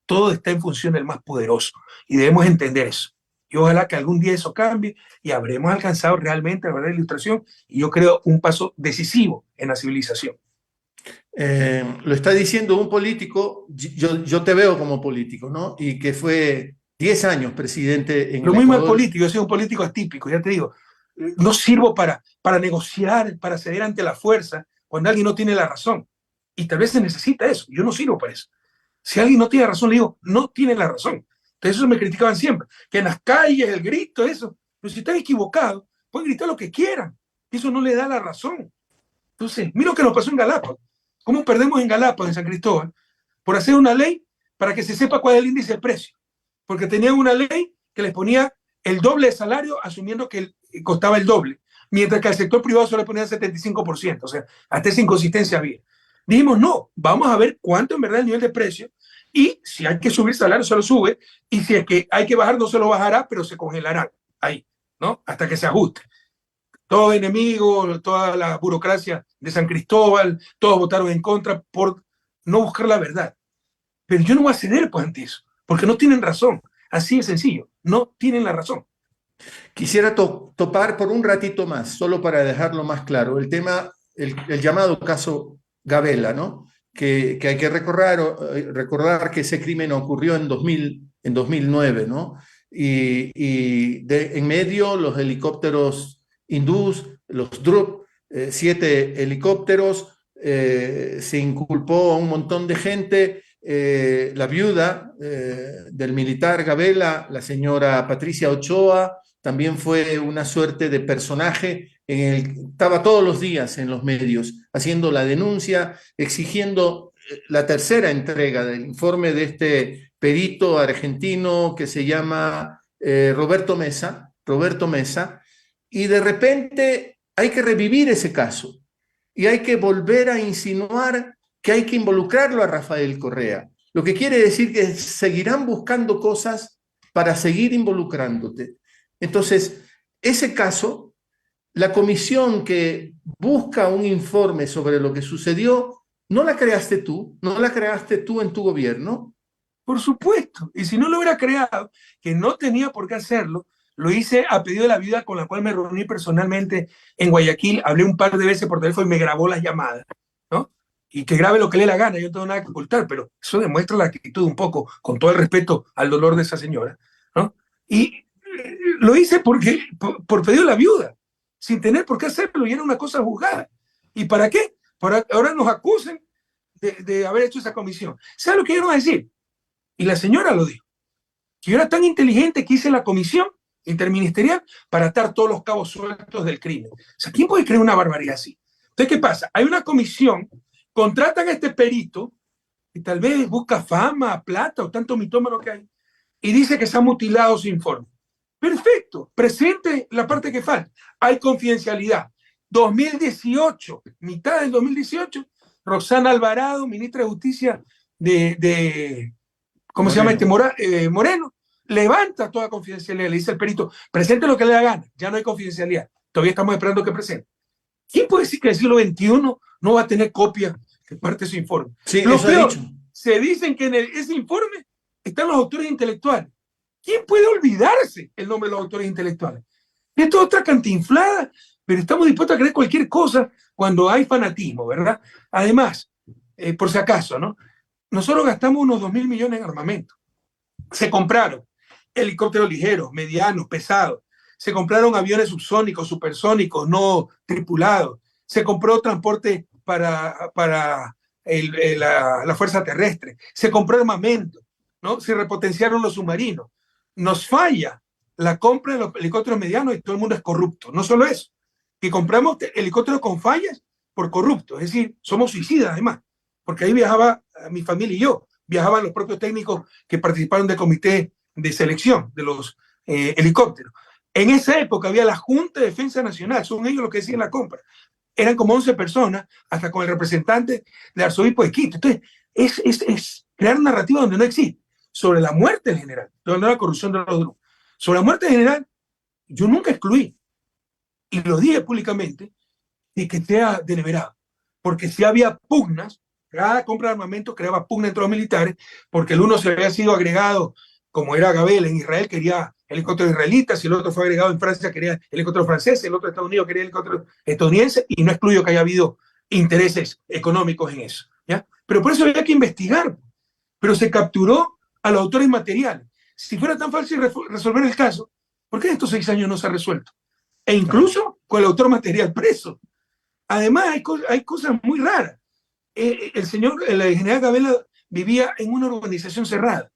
Todo está en función del más poderoso y debemos entender eso. Y ojalá que algún día eso cambie y habremos alcanzado realmente la verdadera Ilustración y yo creo un paso decisivo en la civilización. Lo está diciendo un político, yo te veo como político, ¿no? Y que fue 10 años presidente en Lo el mismo Ecuador. el político, yo soy un político atípico, ya te digo, no sirvo para negociar, para ceder ante la fuerza cuando alguien no tiene la razón. Y tal vez se necesita eso, yo no sirvo para eso. Si alguien no tiene razón, le digo, no tiene la razón. Entonces eso me criticaban siempre, que en las calles, el grito, eso. Pero si están equivocados, pueden gritar lo que quieran. Eso no le da la razón. Entonces, mira lo que nos pasó en Galápagos. ¿Cómo perdemos en Galápagos, en San Cristóbal? Por hacer una ley para que se sepa cuál es el índice de precio. Porque tenían una ley que les ponía el doble de salario asumiendo que costaba el doble, mientras que al sector privado solo le ponían 75%. O sea, hasta esa inconsistencia había. Dijimos, no, vamos a ver cuánto en verdad el nivel de precio y si hay que subir salario, se lo sube y si es que hay que bajar, no se lo bajará, pero se congelará ahí, ¿no? Hasta que se ajuste. Todo enemigo, toda la burocracia de San Cristóbal, todos votaron en contra por no buscar la verdad. Pero yo no voy a ceder pues, ante eso, porque no tienen razón. Así de sencillo, no tienen la razón. Quisiera topar por un ratito más, solo para dejarlo más claro, el tema, el llamado caso Gabela, ¿no? Que hay que recordar que ese crimen ocurrió en 2009, ¿no? Y en medio los helicópteros hindús, los Drup, 7 helicópteros, se inculpó a un montón de gente. La viuda del militar Gabela, la señora Patricia Ochoa, también fue una suerte de personaje estaba todos los días en los medios haciendo la denuncia, exigiendo la tercera entrega del informe de este perito argentino que se llama Roberto Mesa, y de repente hay que revivir ese caso y hay que volver a insinuar que hay que involucrarlo a Rafael Correa. Lo que quiere decir que seguirán buscando cosas para seguir involucrándote. Entonces, ese caso, la comisión que busca un informe sobre lo que sucedió, ¿no la creaste tú? ¿No la creaste tú en tu gobierno? Por supuesto. Y si no lo hubiera creado, que no tenía por qué hacerlo, lo hice a pedido de la viuda con la cual me reuní personalmente en Guayaquil, hablé un par de veces por teléfono y me grabó las llamadas, ¿no? Y que grabe lo que le dé la gana, yo no tengo nada que ocultar, pero eso demuestra la actitud un poco, con todo el respeto al dolor de esa señora, ¿no? Y lo hice por pedido de la viuda, sin tener por qué hacerlo, y era una cosa juzgada. ¿Y para qué? Para ahora nos acusen de haber hecho esa comisión. ¿Sabes lo que iban a decir? Y la señora lo dijo, que yo era tan inteligente que hice la comisión interministerial para atar todos los cabos sueltos del crimen. O sea, ¿quién puede creer una barbaridad así? Entonces, ¿qué pasa? Hay una comisión, contratan a este perito, que tal vez busca fama, plata o tanto mitómano que hay, y dice que se ha mutilado su informe. Perfecto, presente la parte que falta. Hay confidencialidad. 2018, mitad del 2018, Roxana Alvarado, ministra de Justicia ¿cómo se llama este? Moreno, levanta toda confidencialidad, le dice al perito, presente lo que le da gana, ya no hay confidencialidad, todavía estamos esperando que presente. ¿Quién puede decir que el siglo XXI no va a tener copia de parte de su informe? Sí, Lo eso peor, he dicho. se dicen que en ese informe están los autores intelectuales. ¿Quién puede olvidarse el nombre de los autores intelectuales? Esto es otra cantinflada, pero estamos dispuestos a creer cualquier cosa cuando hay fanatismo, ¿verdad? Además, por si acaso, ¿no? Nosotros gastamos unos 2.000 millones en armamento. Se compraron helicópteros ligeros, medianos, pesados. Se compraron aviones subsónicos, supersónicos, no tripulados. Se compró transporte para la fuerza terrestre. Se compró armamento, ¿no? Se repotenciaron los submarinos. Nos falla la compra de los helicópteros medianos y todo el mundo es corrupto. No solo eso, que compramos helicópteros con fallas por corruptos. Es decir, somos suicidas además, porque ahí viajaba mi familia y yo. Viajaban los propios técnicos que participaron del comité de selección de los helicópteros. En esa época había la Junta de Defensa Nacional, son ellos los que decían la compra. Eran como 11 personas, hasta con el representante del arzobispo de Quito. Entonces, es crear narrativa donde no existe. Sobre la muerte en general, donde la corrupción de los grupos. Sobre la muerte en general, yo nunca excluí, y lo dije públicamente, y que sea deliberado. Porque si había pugnas, cada compra de armamento creaba pugna entre los militares, porque el uno se había sido agregado, como era Gabel en Israel, quería helicópteros israelitas, y el otro fue agregado en Francia, quería helicópteros franceses, el otro de Estados Unidos quería helicópteros estadounidenses, y no excluyo que haya habido intereses económicos en eso. ¿Ya? Pero por eso había que investigar. Pero se capturó a los autores materiales. Si fuera tan fácil resolver el caso, ¿por qué en estos 6 años no se ha resuelto? E incluso con el autor material preso. Además, hay cosas muy raras. El general Gabela vivía en una organización cerrada.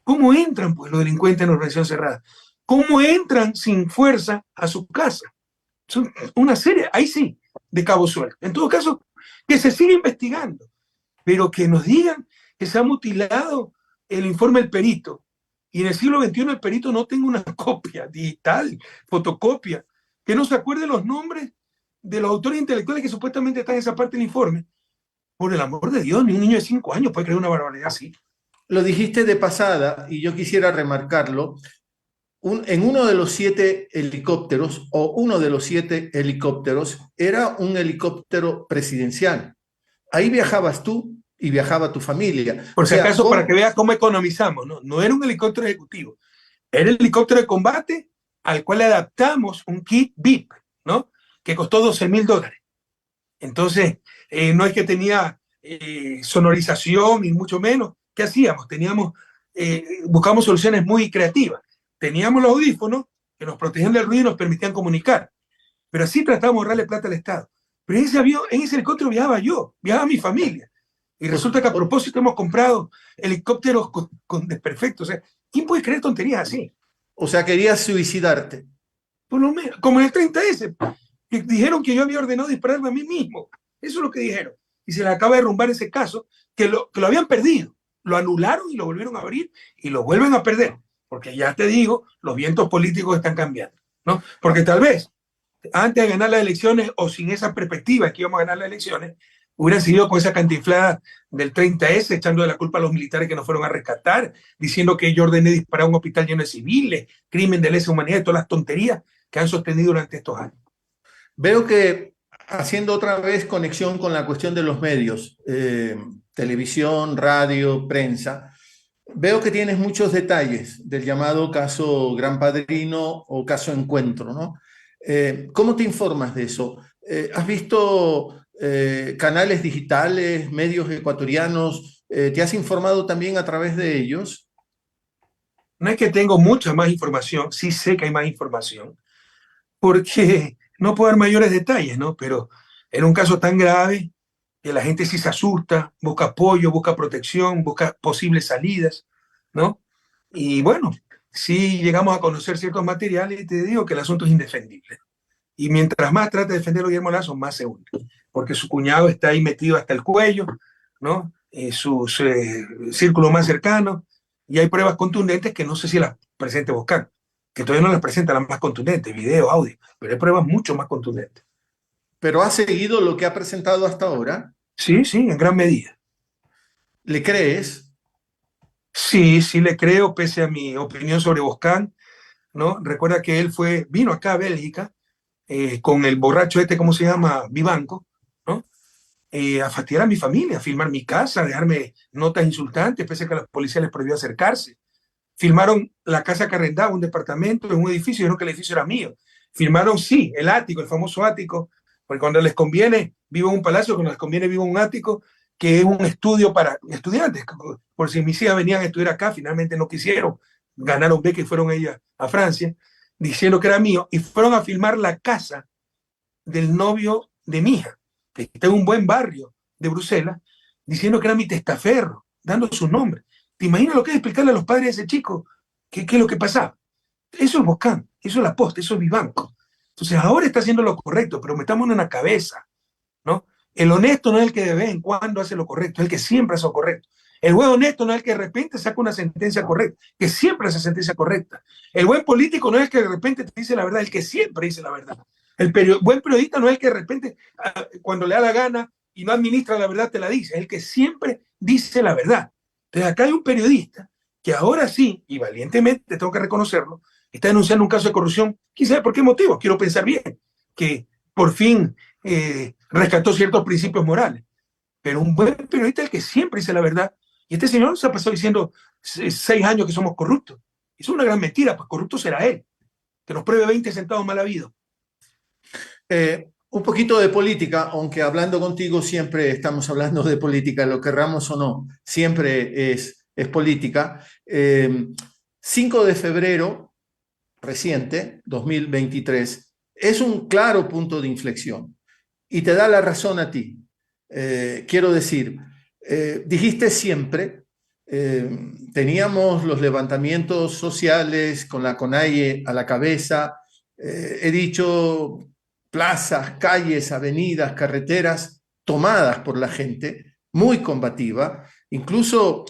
¿Cómo entran pues, los delincuentes en la organización cerrada? ¿Cómo entran sin fuerza a su casa? Son una serie, ahí sí, de cabo suelto. En todo caso, que se siga investigando, pero que nos digan que se ha mutilado el informe del perito. Y en el siglo XXI el perito no tenga una copia digital, fotocopia, que no se acuerde los nombres de los autores intelectuales que supuestamente están en esa parte del informe. Por el amor de Dios, ni un niño de 5 años puede creer una barbaridad así. Lo dijiste de pasada y yo quisiera remarcarlo. En uno de los 7 helicópteros, o uno de los 7 helicópteros, era un helicóptero presidencial. Ahí viajabas tú y viajaba tu familia. Por O si sea, acaso, para que veas cómo economizamos, ¿no? No era un helicóptero ejecutivo, era el helicóptero de combate al cual le adaptamos un kit VIP, ¿no? Que costó $12.000. Entonces, no es que tenía sonorización, ni mucho menos. ¿Qué hacíamos? Buscamos soluciones muy creativas. Teníamos los audífonos que nos protegían del ruido y nos permitían comunicar. Pero así tratábamos de ahorrarle plata al Estado. Pero en ese avión, en ese helicóptero viajaba mi familia. Y resulta que a propósito hemos comprado helicópteros con desperfectos. O sea, ¿quién puede creer tonterías así? o sea, querías suicidarte. Por lo menos, como en el 30S, que dijeron que yo había ordenado dispararme a mí mismo. Eso es lo que dijeron. Y se le acaba de derrumbar ese caso, que lo habían perdido. Lo anularon y lo volvieron a abrir y lo vuelven a perder. Porque ya te digo, los vientos políticos están cambiando, ¿no? Porque tal vez antes de ganar las elecciones o sin esa perspectiva que íbamos a ganar las elecciones, hubieran seguido con esa cantinflada del 30S, echando de la culpa a los militares que nos fueron a rescatar, diciendo que yo ordené disparar a un hospital lleno de civiles, crimen de lesa humanidad y todas las tonterías que han sostenido durante estos años. Veo que haciendo otra vez conexión con la cuestión de los medios, televisión, radio, prensa, veo que tienes muchos detalles del llamado caso Gran Padrino o caso Encuentro, ¿no? ¿Cómo te informas de eso? ¿Has visto canales digitales, medios ecuatorianos? ¿Te has informado también a través de ellos? No es que tengo mucha más información, sí sé que hay más información, porque no puedo dar mayores detalles, ¿no? Pero en un caso tan grave, que la gente sí se asusta, busca apoyo, busca protección, busca posibles salidas, ¿no? Y bueno, sí llegamos a conocer ciertos materiales y te digo que el asunto es indefendible. Y mientras más trata de defenderlo Guillermo Lazo, más se hunde, porque su cuñado está ahí metido hasta el cuello, ¿no? Su círculo más cercano, y hay pruebas contundentes que no sé si las presente Boscan, que todavía no las presenta las más contundentes, video, audio, pero hay pruebas mucho más contundentes. Pero has seguido lo que ha presentado hasta ahora. Sí, sí, en gran medida. ¿Le crees? Sí, sí le creo, pese a mi opinión sobre Boscan, ¿no? Recuerda que él vino acá a Bélgica con el borracho este, ¿cómo se llama? Vivanco, ¿no? A fastidiar a mi familia, a filmar mi casa, a dejarme notas insultantes, pese a que a la policía les prohibió acercarse. Filmaron la casa que arrendaba, un departamento en un edificio, dijeron que el edificio era mío. Filmaron, sí, el ático, el famoso ático, porque cuando les conviene vivo en un palacio, cuando les conviene vivo en un ático, que es un estudio para estudiantes. Por si mis hijas venían a estudiar acá, finalmente no quisieron, ganaron becas y fueron ellas a Francia, diciendo que era mío, y fueron a filmar la casa del novio de mi hija, que está en un buen barrio de Bruselas, diciendo que era mi testaferro, dando su nombre. ¿Te imaginas lo que es explicarle a los padres de ese chico qué es lo que pasaba? Eso es Boscán, eso es La Posta, eso es Vivanco. Entonces ahora está haciendo lo correcto, pero metamos en la cabeza, ¿no? El honesto no es el que de vez en cuando hace lo correcto, es el que siempre hace lo correcto. El buen honesto no es el que de repente saca una sentencia correcta, que siempre hace sentencia correcta. El buen político no es el que de repente te dice la verdad, el que siempre dice la verdad. Buen periodista no es el que de repente, cuando le da la gana y no administra la verdad, te la dice, es el que siempre dice la verdad. Entonces acá hay un periodista que ahora sí, y valientemente tengo que reconocerlo, está denunciando un caso de corrupción, quién sabe por qué motivo, quiero pensar bien, que por fin rescató ciertos principios morales. Pero un buen periodista es el que siempre dice la verdad. Y este señor se ha pasado diciendo 6 años que somos corruptos. Es una gran mentira, pues corrupto será él, que nos pruebe 20 centavos mal habido. Un poquito de política, aunque hablando contigo siempre estamos hablando de política, lo querramos o no, siempre es política. 5 de febrero, reciente, 2023, es un claro punto de inflexión y te da la razón a ti. Quiero decir, dijiste siempre, teníamos los levantamientos sociales con la CONAIE a la cabeza, he dicho plazas, calles, avenidas, carreteras tomadas por la gente, muy combativa, incluso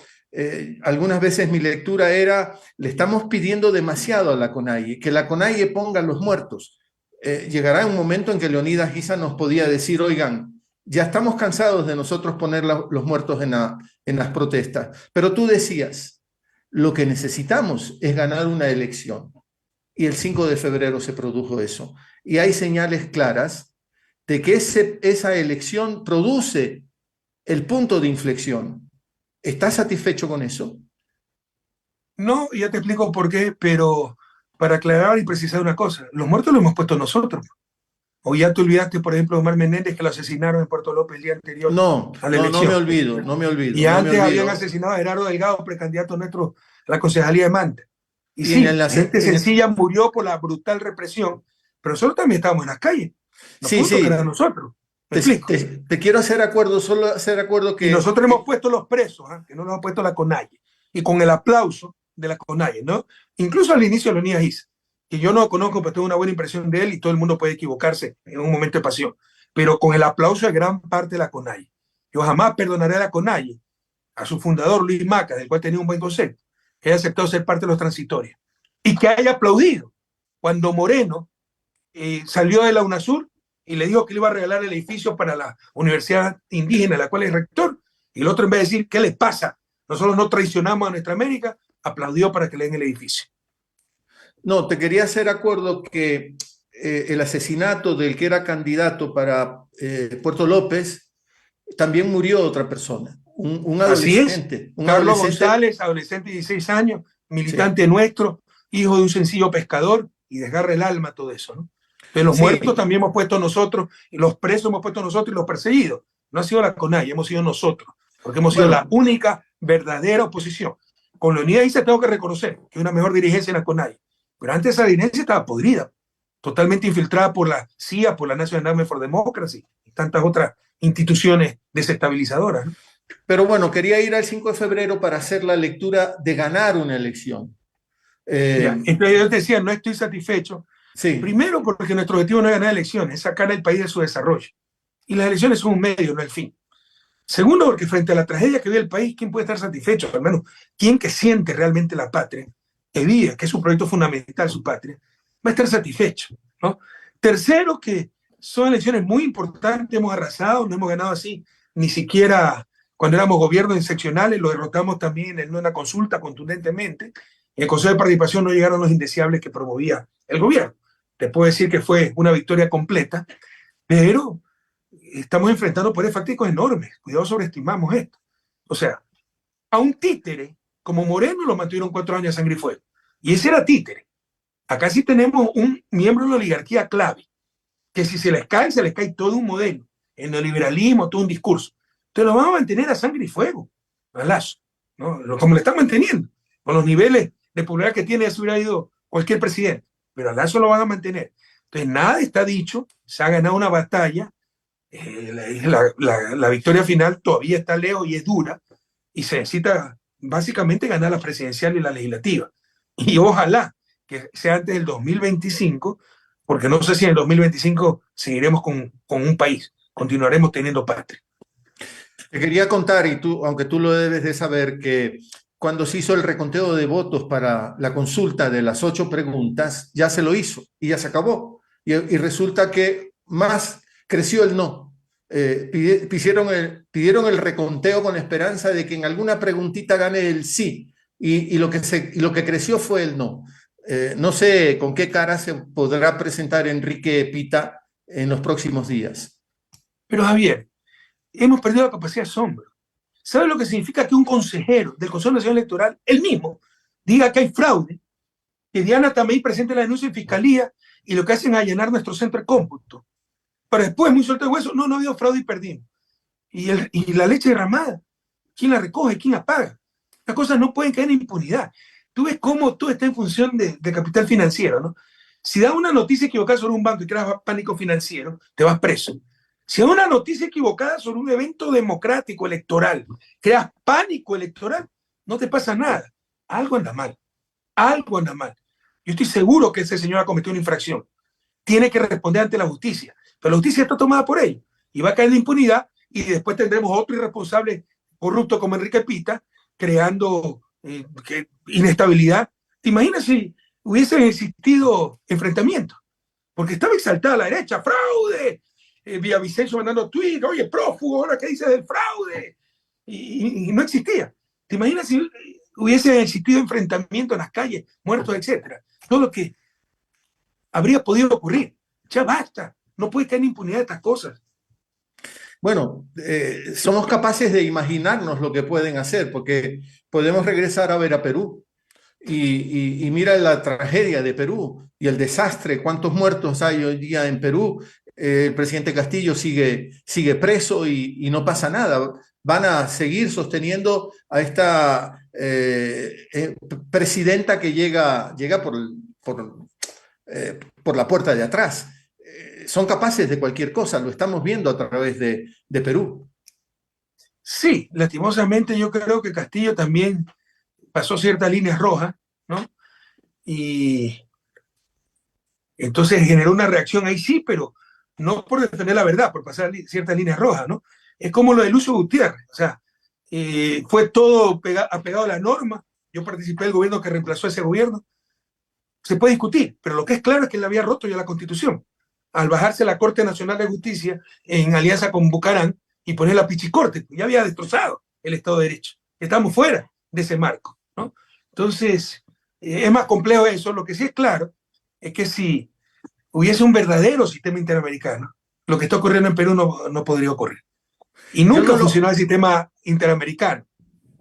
algunas veces mi lectura era, le estamos pidiendo demasiado a la CONAIE, que la CONAIE ponga los muertos. Llegará un momento en que Leonidas Giza nos podía decir, oigan, ya estamos cansados de nosotros poner los muertos en las protestas. Pero tú decías, lo que necesitamos es ganar una elección. Y el 5 de febrero se produjo eso. Y hay señales claras de que esa elección produce el punto de inflexión. ¿Estás satisfecho con eso? No, ya te explico por qué, pero para aclarar y precisar una cosa, los muertos los hemos puesto nosotros. O ya te olvidaste, por ejemplo, de Omar Menéndez, que lo asesinaron en Puerto López el día anterior No, a la no, no me elección. olvido, no me olvido. Y no me antes habían olvido. asesinado a Gerardo Delgado, precandidato nuestro a la concejalía de Manta. Y Y sí, gente sencilla murió por la brutal represión, pero nosotros también estábamos en las calles. Nos Sí, pudo tocar a sí. nosotros. ¿Me explico? Te quiero hacer acuerdo, solo hacer acuerdo Y nosotros hemos puesto los presos, que no nos ha puesto la CONAIE. Y con el aplauso de la CONAIE, ¿no? Incluso al inicio de Leonidas Giza, que yo no lo conozco, pero tengo una buena impresión de él y todo el mundo puede equivocarse en un momento de pasión. Pero con el aplauso de gran parte de la CONAIE. Yo jamás perdonaré a la CONAIE, a su fundador Luis Maca, del cual tenía un buen concepto, que haya aceptado ser parte de los transitorios y que haya aplaudido cuando Moreno salió de la UNASUR y le dijo que le iba a regalar el edificio para la universidad indígena, la cual es rector, y el otro, en vez de decir, ¿qué les pasa? Nosotros no traicionamos a nuestra América, aplaudió para que le den el edificio. No, te quería hacer acuerdo que el asesinato del que era candidato para Puerto López, también murió otra persona, un Así es. adolescente. Un Carlos adolescente. González, adolescente de 16 años, militante Sí. nuestro, hijo de un sencillo pescador, y desgarra el alma todo eso, ¿no? Entonces los Sí. muertos también hemos puesto nosotros, y los presos hemos puesto nosotros, y los perseguidos. No ha sido la CONAIE, hemos sido nosotros, porque hemos sido la única verdadera oposición. Con Leonidas Giza tengo que reconocer que hay una mejor dirigencia en la CONAIE, pero antes esa dirigencia estaba podrida, totalmente infiltrada por la CIA, por la National Endowment for Democracy y tantas otras instituciones desestabilizadoras, ¿no? Pero bueno, quería ir al 5 de febrero para hacer la lectura de ganar una elección. Entonces yo te decía, no estoy satisfecho. Sí. Primero porque nuestro objetivo no es ganar elecciones, es sacar al país de su desarrollo. Y las elecciones son un medio, no el fin. Segundo, porque frente a la tragedia que vive el país, ¿quién puede estar satisfecho? Al menos, ¿quién que siente realmente la patria, que vive, que es un proyecto fundamental, su patria, va a estar satisfecho, ¿no? Tercero, que son elecciones muy importantes, hemos arrasado, no hemos ganado así, ni siquiera cuando éramos gobiernos en seccionales, lo derrotamos también en una consulta contundentemente. En el Consejo de Participación no llegaron los indeseables que promovía el gobierno. te puedo decir que fue una victoria completa, pero estamos enfrentando poderes fácticos enormes. Cuidado, sobreestimamos esto. O sea, a un títere como Moreno lo mantuvieron 4 años a sangre y fuego. Y ese era títere. Acá sí tenemos un miembro de la oligarquía clave, que si se les cae todo un modelo, el neoliberalismo, todo un discurso. Entonces lo van a mantener a sangre y fuego, a Lazo, ¿no? Como lo están manteniendo, con los niveles de popularidad que tiene, se hubiera ido cualquier presidente, pero a Lazo lo van a mantener. Entonces nada está dicho, se ha ganado una batalla, la victoria final todavía está lejos y es dura, y se necesita básicamente ganar la presidencial y la legislativa. Y ojalá que sea antes del 2025, porque no sé si en el 2025 seguiremos con un país, continuaremos teniendo patria. Te quería contar, y tú, aunque tú lo debes de saber, que cuando se hizo el reconteo de votos para la consulta de las 8 preguntas, ya se lo hizo y ya se acabó. Y resulta que más creció el no. Pidieron el reconteo con la esperanza de que en alguna preguntita gane el sí, y lo que creció fue el no. No sé con qué cara se podrá presentar Enrique Pita en los próximos días. Pero Javier, hemos perdido la capacidad de asombro. ¿Sabe lo que significa que un consejero del Consejo Nacional Electoral, él mismo, diga que hay fraude, que Diana Tamei presente la denuncia en fiscalía y lo que hacen es allanar nuestro centro de cómputo? Pero después, muy suelto de hueso, no ha habido fraude y perdimos. Y la leche derramada, ¿quién la recoge? ¿Quién la paga? Las cosas no pueden caer en impunidad. Tú ves cómo todo está en función de capital financiero, ¿no? Si da una noticia equivocada sobre un banco y creas pánico financiero, te vas preso. Si da una noticia equivocada sobre un evento democrático electoral, creas pánico electoral, no te pasa nada. Algo anda mal. Algo anda mal. Yo estoy seguro que ese señor ha cometido una infracción. Tiene que responder ante la justicia. Pero la justicia está tomada por ello. Y va a caer en la impunidad y después tendremos otro irresponsable corrupto como Enrique Pita creando inestabilidad. ¿Te imaginas si hubiesen existido enfrentamientos? Porque estaba exaltada la derecha, fraude, Villavicencio mandando tweets, oye, prófugo, ahora qué dices del fraude, y no existía. ¿Te imaginas si hubiese existido enfrentamiento en las calles, muertos, etcétera? Todo lo que habría podido ocurrir. Ya basta, no puede caer en impunidad de estas cosas. Bueno, somos capaces de imaginarnos lo que pueden hacer, porque podemos regresar a ver a Perú y mira la tragedia de Perú y el desastre, cuántos muertos hay hoy día en Perú. El presidente Castillo sigue preso y no pasa nada. Van a seguir sosteniendo a esta presidenta que llega por la puerta de atrás. Son capaces de cualquier cosa, lo estamos viendo a través de Perú. Sí, lastimosamente yo creo que Castillo también pasó ciertas líneas rojas, ¿no? Y entonces generó una reacción ahí sí, pero no por defender la verdad, por pasar ciertas líneas rojas, ¿no? Es como lo de Lucio Gutiérrez, o sea, fue todo apegado a la norma. Yo participé del gobierno que reemplazó a ese gobierno. Se puede discutir, pero lo que es claro es que él había roto ya la Constitución. Al bajarse la Corte Nacional de Justicia en alianza con Bucarán y poner la Pichicorte, ya había destrozado el Estado de Derecho. Estamos fuera de ese marco, ¿no? Entonces, es más complejo eso. Lo que sí es claro es que si hubiese un verdadero sistema interamericano, lo que está ocurriendo en Perú no podría ocurrir. Y Yo nunca no lo, funcionó el sistema interamericano.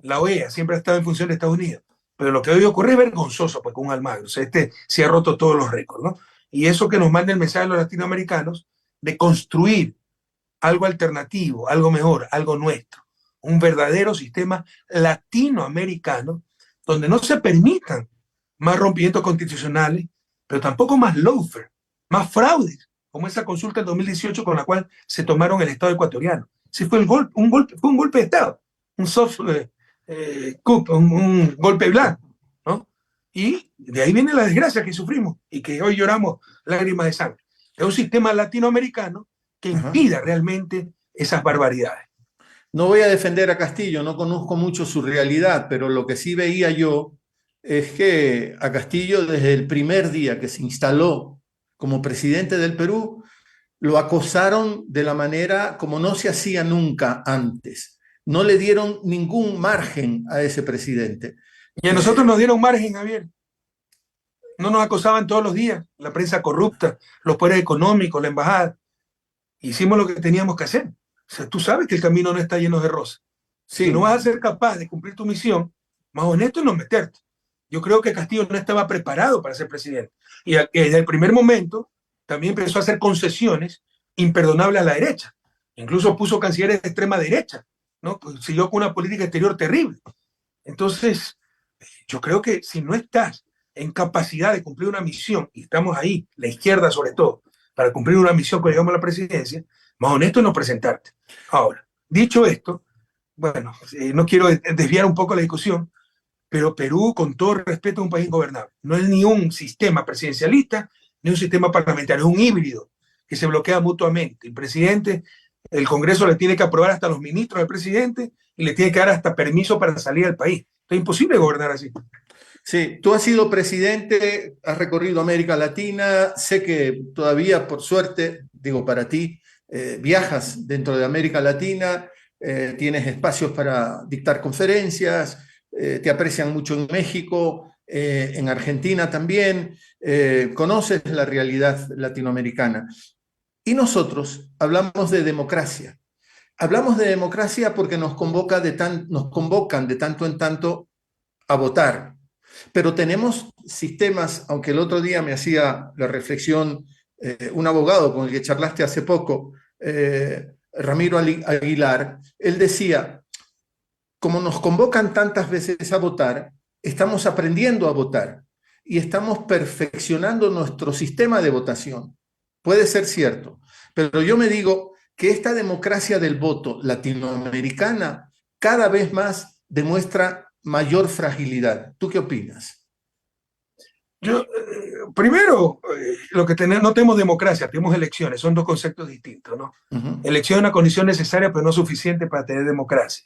La OEA siempre ha estado en función de Estados Unidos. Pero lo que hoy ocurre es vergonzoso, pues, con un Almagro. O sea, se ha roto todos los récords, ¿no? Y eso que nos manda el mensaje a los latinoamericanos de construir algo alternativo, algo mejor, algo nuestro. Un verdadero sistema latinoamericano donde no se permitan más rompimientos constitucionales, pero tampoco más lawfare, más fraudes, como esa consulta del 2018 con la cual se tomaron el Estado ecuatoriano. Ese fue fue un golpe de Estado, un soft coup, un golpe blanco, ¿no? Y de ahí viene la desgracia que sufrimos y que hoy lloramos lágrimas de sangre. Es un sistema latinoamericano que ajá. impida realmente esas barbaridades. No voy a defender a Castillo, no conozco mucho su realidad, pero lo que sí veía yo es que a Castillo desde el primer día que se instaló como presidente del Perú, lo acosaron de la manera como no se hacía nunca antes. No le dieron ningún margen a ese presidente. Y a nosotros nos dieron margen, Javier. No nos acosaban todos los días, la prensa corrupta, los poderes económicos, la embajada. Hicimos lo que teníamos que hacer. O sea, tú sabes que el camino no está lleno de rosas. Si no Sí, vas a ser capaz de cumplir tu misión, más honesto es no meterte. Yo creo que Castillo no estaba preparado para ser presidente. Y desde el primer momento también empezó a hacer concesiones imperdonables a la derecha. Incluso puso cancilleres de extrema derecha, ¿no? Pues siguió con una política exterior terrible. Entonces, yo creo que si no estás en capacidad de cumplir una misión, y estamos ahí, la izquierda sobre todo, para cumplir una misión cuando llegamos a la presidencia, más honesto es no presentarte. Ahora, dicho esto, bueno, no quiero desviar un poco la discusión, pero Perú, con todo respeto, es un país ingobernable. No es ni un sistema presidencialista, ni un sistema parlamentario, es un híbrido que se bloquea mutuamente. El presidente, el Congreso le tiene que aprobar hasta los ministros del presidente y le tiene que dar hasta permiso para salir del país. Es imposible gobernar así. sí, tú has sido presidente, has recorrido América Latina, sé que todavía, por suerte, digo para ti, viajas dentro de América Latina, tienes espacios para dictar conferencias, te aprecian mucho en México, en Argentina también, conoces la realidad latinoamericana. Y nosotros hablamos de democracia. Hablamos de democracia porque nos convocan de tanto en tanto a votar. Pero tenemos sistemas, aunque el otro día me hacía la reflexión un abogado con el que charlaste hace poco, Ramiro Aguilar, él decía, como nos convocan tantas veces a votar, estamos aprendiendo a votar y estamos perfeccionando nuestro sistema de votación. Puede ser cierto, pero yo me digo que esta democracia del voto latinoamericana cada vez más demuestra mayor fragilidad. ¿Tú qué opinas? Yo, primero, lo que tenemos, no tenemos democracia, tenemos elecciones, son dos conceptos distintos, ¿no? Uh -huh. Elección es una condición necesaria, pero no suficiente para tener democracia.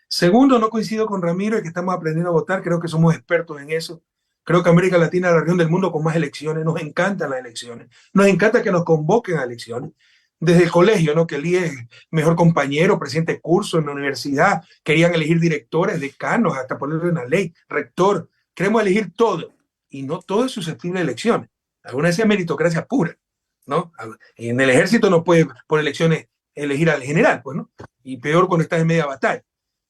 Segundo, no coincido con Ramiro en que estamos aprendiendo a votar, creo que somos expertos en eso. Creo que América Latina es la región del mundo con más elecciones, nos encantan las elecciones, nos encanta que nos convoquen a elecciones. Desde el colegio, ¿no? Que elige mejor compañero, presidente de curso en la universidad, querían elegir directores, decanos, hasta ponerle una ley, rector. Queremos elegir todo y no todo es susceptible de elecciones. Algunas veces es meritocracia pura, ¿no? Y en el ejército no puede por elecciones elegir al general, pues, ¿no? Y peor cuando estás en media batalla.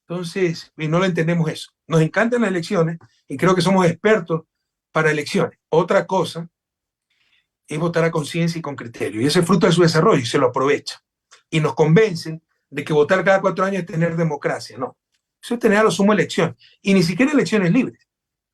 Entonces, no lo entendemos eso. Nos encantan las elecciones y creo que somos expertos para elecciones. Otra cosa es votar a conciencia y con criterio. Y ese es fruto de su desarrollo y se lo aprovecha. Y nos convencen de que votar cada 4 años es tener democracia. No. Eso es tener a lo sumo elección. Y ni siquiera elecciones libres,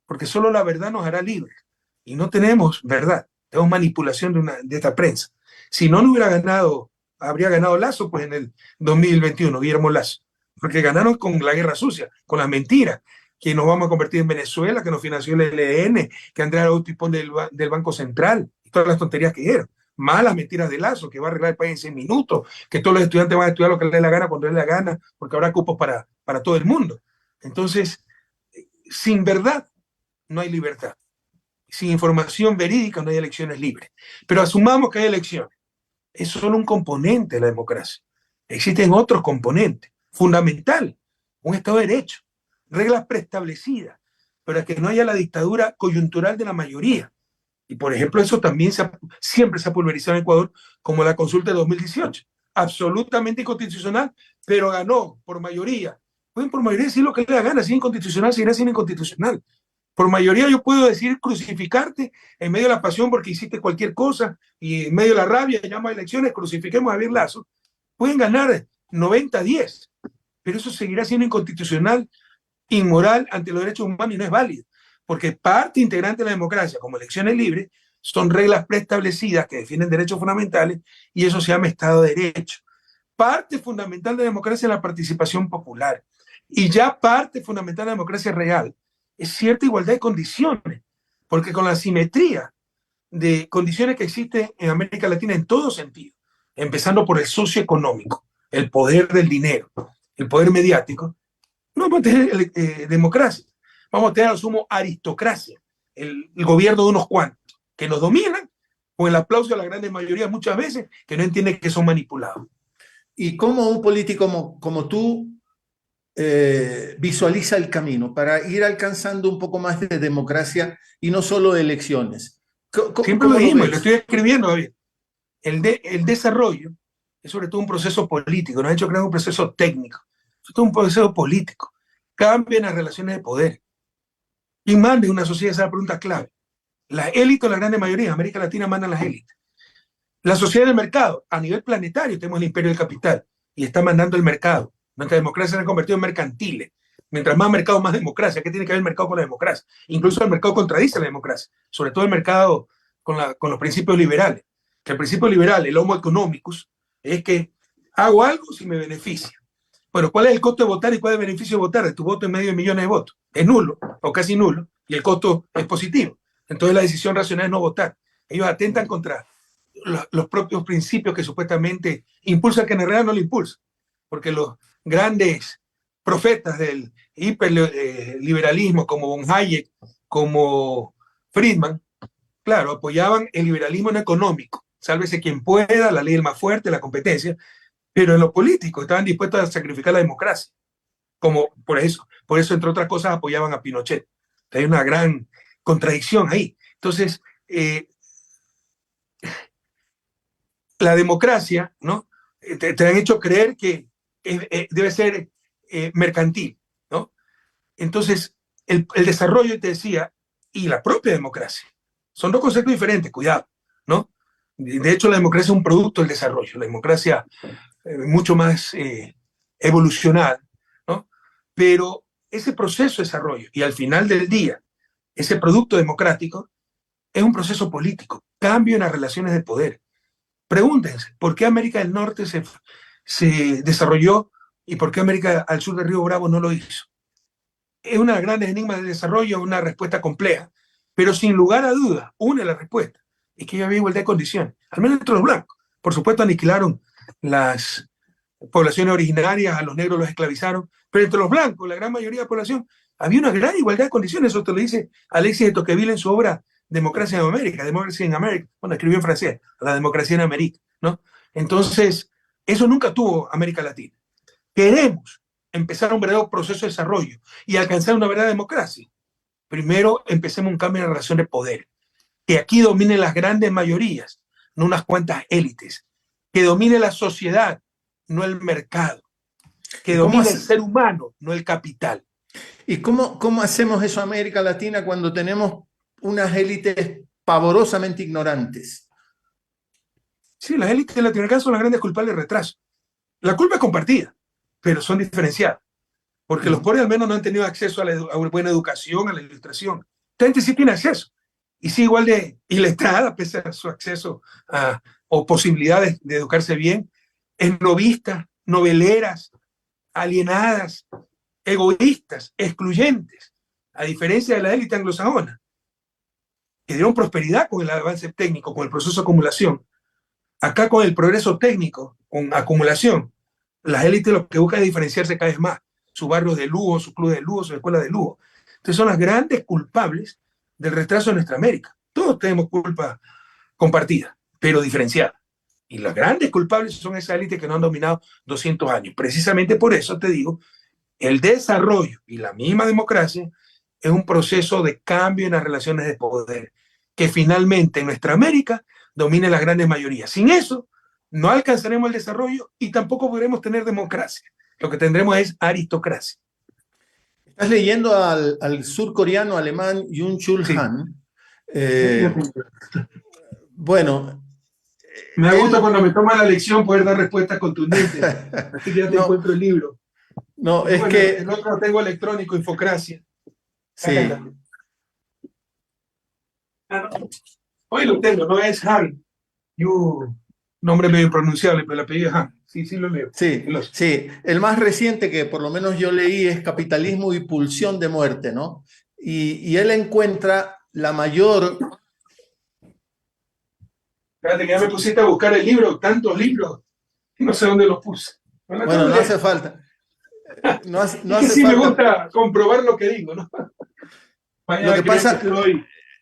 porque solo la verdad nos hará libres. Y no tenemos verdad. Tenemos manipulación de esta prensa. Si no hubiera ganado, habría ganado Lazo, pues en el 2021, Guillermo Lazo. Porque ganaron con la guerra sucia, con las mentiras, que nos vamos a convertir en Venezuela, que nos financió el ELN, que Andrea Araújo pone del Banco Central, y todas las tonterías que dieron. Malas mentiras de Lazo, que va a arreglar el país en 6 minutos, que todos los estudiantes van a estudiar lo que les dé la gana cuando les dé la gana, porque habrá cupos para todo el mundo. Entonces, sin verdad no hay libertad. Sin información verídica no hay elecciones libres. Pero asumamos que hay elecciones. Es solo un componente de la democracia. Existen otros componentes. Fundamental, un Estado de Derecho, reglas preestablecidas, para que no haya la dictadura coyuntural de la mayoría. Y por ejemplo, eso también siempre se ha pulverizado en Ecuador, como la consulta de 2018. Absolutamente inconstitucional, pero ganó por mayoría. Pueden por mayoría decir lo que le da gana, si es inconstitucional, seguirá siendo inconstitucional. Por mayoría yo puedo decir crucificarte en medio de la pasión porque hiciste cualquier cosa y en medio de la rabia llama a elecciones, crucifiquemos a Javier Lazo. Pueden ganar 90-10, pero eso seguirá siendo inconstitucional, inmoral ante los derechos humanos y no es válido. Porque parte integrante de la democracia, como elecciones libres, son reglas preestablecidas que defienden derechos fundamentales y eso se llama Estado de Derecho. Parte fundamental de la democracia es la participación popular. Y ya parte fundamental de la democracia real es cierta igualdad de condiciones, porque con la simetría de condiciones que existe en América Latina en todo sentido, empezando por el socioeconómico, el poder del dinero, el poder mediático, no vamos a tener democracia, vamos a tener al sumo aristocracia, el gobierno de unos cuantos que nos dominan con el aplauso de la gran mayoría muchas veces que no entienden que son manipulados. ¿Y cómo un político como tú visualiza el camino para ir alcanzando un poco más de democracia y no solo de elecciones? Siempre lo ¿Cómo lo dijimos y lo ves? estoy escribiendo, David. El desarrollo es sobre todo un proceso político, no ha hecho crear un proceso técnico, es todo un proceso político. Cambian las relaciones de poder. ¿Quién manda en una sociedad? Esa es la pregunta clave. Las élites, la gran mayoría, en América Latina mandan las élites. La sociedad del mercado, a nivel planetario tenemos el imperio del capital y está mandando el mercado. Nuestra democracia se ha convertido en mercantiles. Mientras más mercado, más democracia. ¿Qué tiene que ver el mercado con la democracia? Incluso el mercado contradice la democracia, sobre todo el mercado con los principios liberales. Que el principio liberal, el homo economicus, es que hago algo si me beneficia. Bueno, ¿cuál es el costo de votar y cuál es el beneficio de votar? De tu voto en medio de millones de votos. Es nulo o casi nulo y el costo es positivo. Entonces la decisión racional es no votar. Ellos atentan contra los propios principios que supuestamente impulsan, que en realidad no lo impulsan. Porque los grandes profetas del hiperliberalismo como von Hayek, como Friedman, claro, apoyaban el liberalismo en económico. Sálvese quien pueda, la ley del más fuerte, la competencia, pero en lo político estaban dispuestos a sacrificar la democracia. Como por eso, entre otras cosas, apoyaban a Pinochet. Hay una gran contradicción ahí. Entonces, la democracia, ¿no? Te han hecho creer que debe ser mercantil, ¿no? Entonces, el desarrollo, te decía, y la propia democracia, son dos conceptos diferentes, cuidado, ¿no? De hecho, la democracia es un producto del desarrollo, la democracia mucho más evolucionada, ¿no? Pero ese proceso de desarrollo y al final del día, ese producto democrático es un proceso político, cambio en las relaciones de poder. Pregúntense, ¿por qué América del Norte se desarrolló y por qué América al sur del Río Bravo no lo hizo? Es una gran enigma del desarrollo, una respuesta compleja, pero sin lugar a dudas, una de las respuestas es que había igualdad de condiciones, al menos entre los blancos. Por supuesto, aniquilaron las poblaciones originarias, a los negros los esclavizaron, pero entre los blancos, la gran mayoría de la población, había una gran igualdad de condiciones. Eso te lo dice Alexis de Tocqueville en su obra Democracia en América, Democracy in America, bueno, escribió en francés, la democracia en América, ¿no? Entonces, eso nunca tuvo América Latina. Queremos empezar un verdadero proceso de desarrollo y alcanzar una verdadera democracia. Primero, empecemos un cambio en la relación de poder, que aquí dominen las grandes mayorías, no unas cuantas élites, que domine la sociedad, no el mercado, que domine el ser humano, no el capital. ¿Y cómo hacemos eso en América Latina cuando tenemos unas élites pavorosamente ignorantes? Sí, las élites latinoamericanas son las grandes culpables del retraso. La culpa es compartida, pero son diferenciadas, porque los pobres al menos no han tenido acceso a una buena educación, a la ilustración. Esta gente sí tiene acceso, y sí igual de iletrada, pese a su acceso o posibilidades de educarse bien, esnovistas, noveleras, alienadas, egoístas, excluyentes, a diferencia de la élite anglosajona, que dieron prosperidad con el avance técnico, con el proceso de acumulación. Acá con el progreso técnico, con acumulación, las élites lo que buscan es diferenciarse cada vez más. Sus barrios de lujo, sus clubes de lujo, sus escuelas de lujo. Entonces son las grandes culpables del retraso de nuestra América. Todos tenemos culpa compartida, pero diferenciada. Y las grandes culpables son esas élites que no han dominado 200 años. Precisamente por eso te digo, el desarrollo y la misma democracia es un proceso de cambio en las relaciones de poder, que finalmente en nuestra América domine las grandes mayorías. Sin eso, no alcanzaremos el desarrollo y tampoco podremos tener democracia. Lo que tendremos es aristocracia. Estás leyendo al surcoreano alemán Byung-Chul Sí. Han. Bueno, me gusta cuando me toma la lección poder dar respuestas contundentes. Así que ya te encuentro el libro. No, es bueno, que el otro lo tengo electrónico, Infocracia. Sí. Hoy lo tengo, no es Han. Nombre medio impronunciable, pero el apellido es Han. Sí, sí lo leo. Sí, sí. El más reciente que por lo menos yo leí es Capitalismo y Pulsión de Muerte, ¿no? Y él encuentra la mayor... Espérate que ya me pusiste a buscar el libro, tantos libros, no sé dónde los puse. Bueno, no hace falta. No es que hace sí falta. Me gusta comprobar lo que digo, ¿no? Vaya, lo que pasa...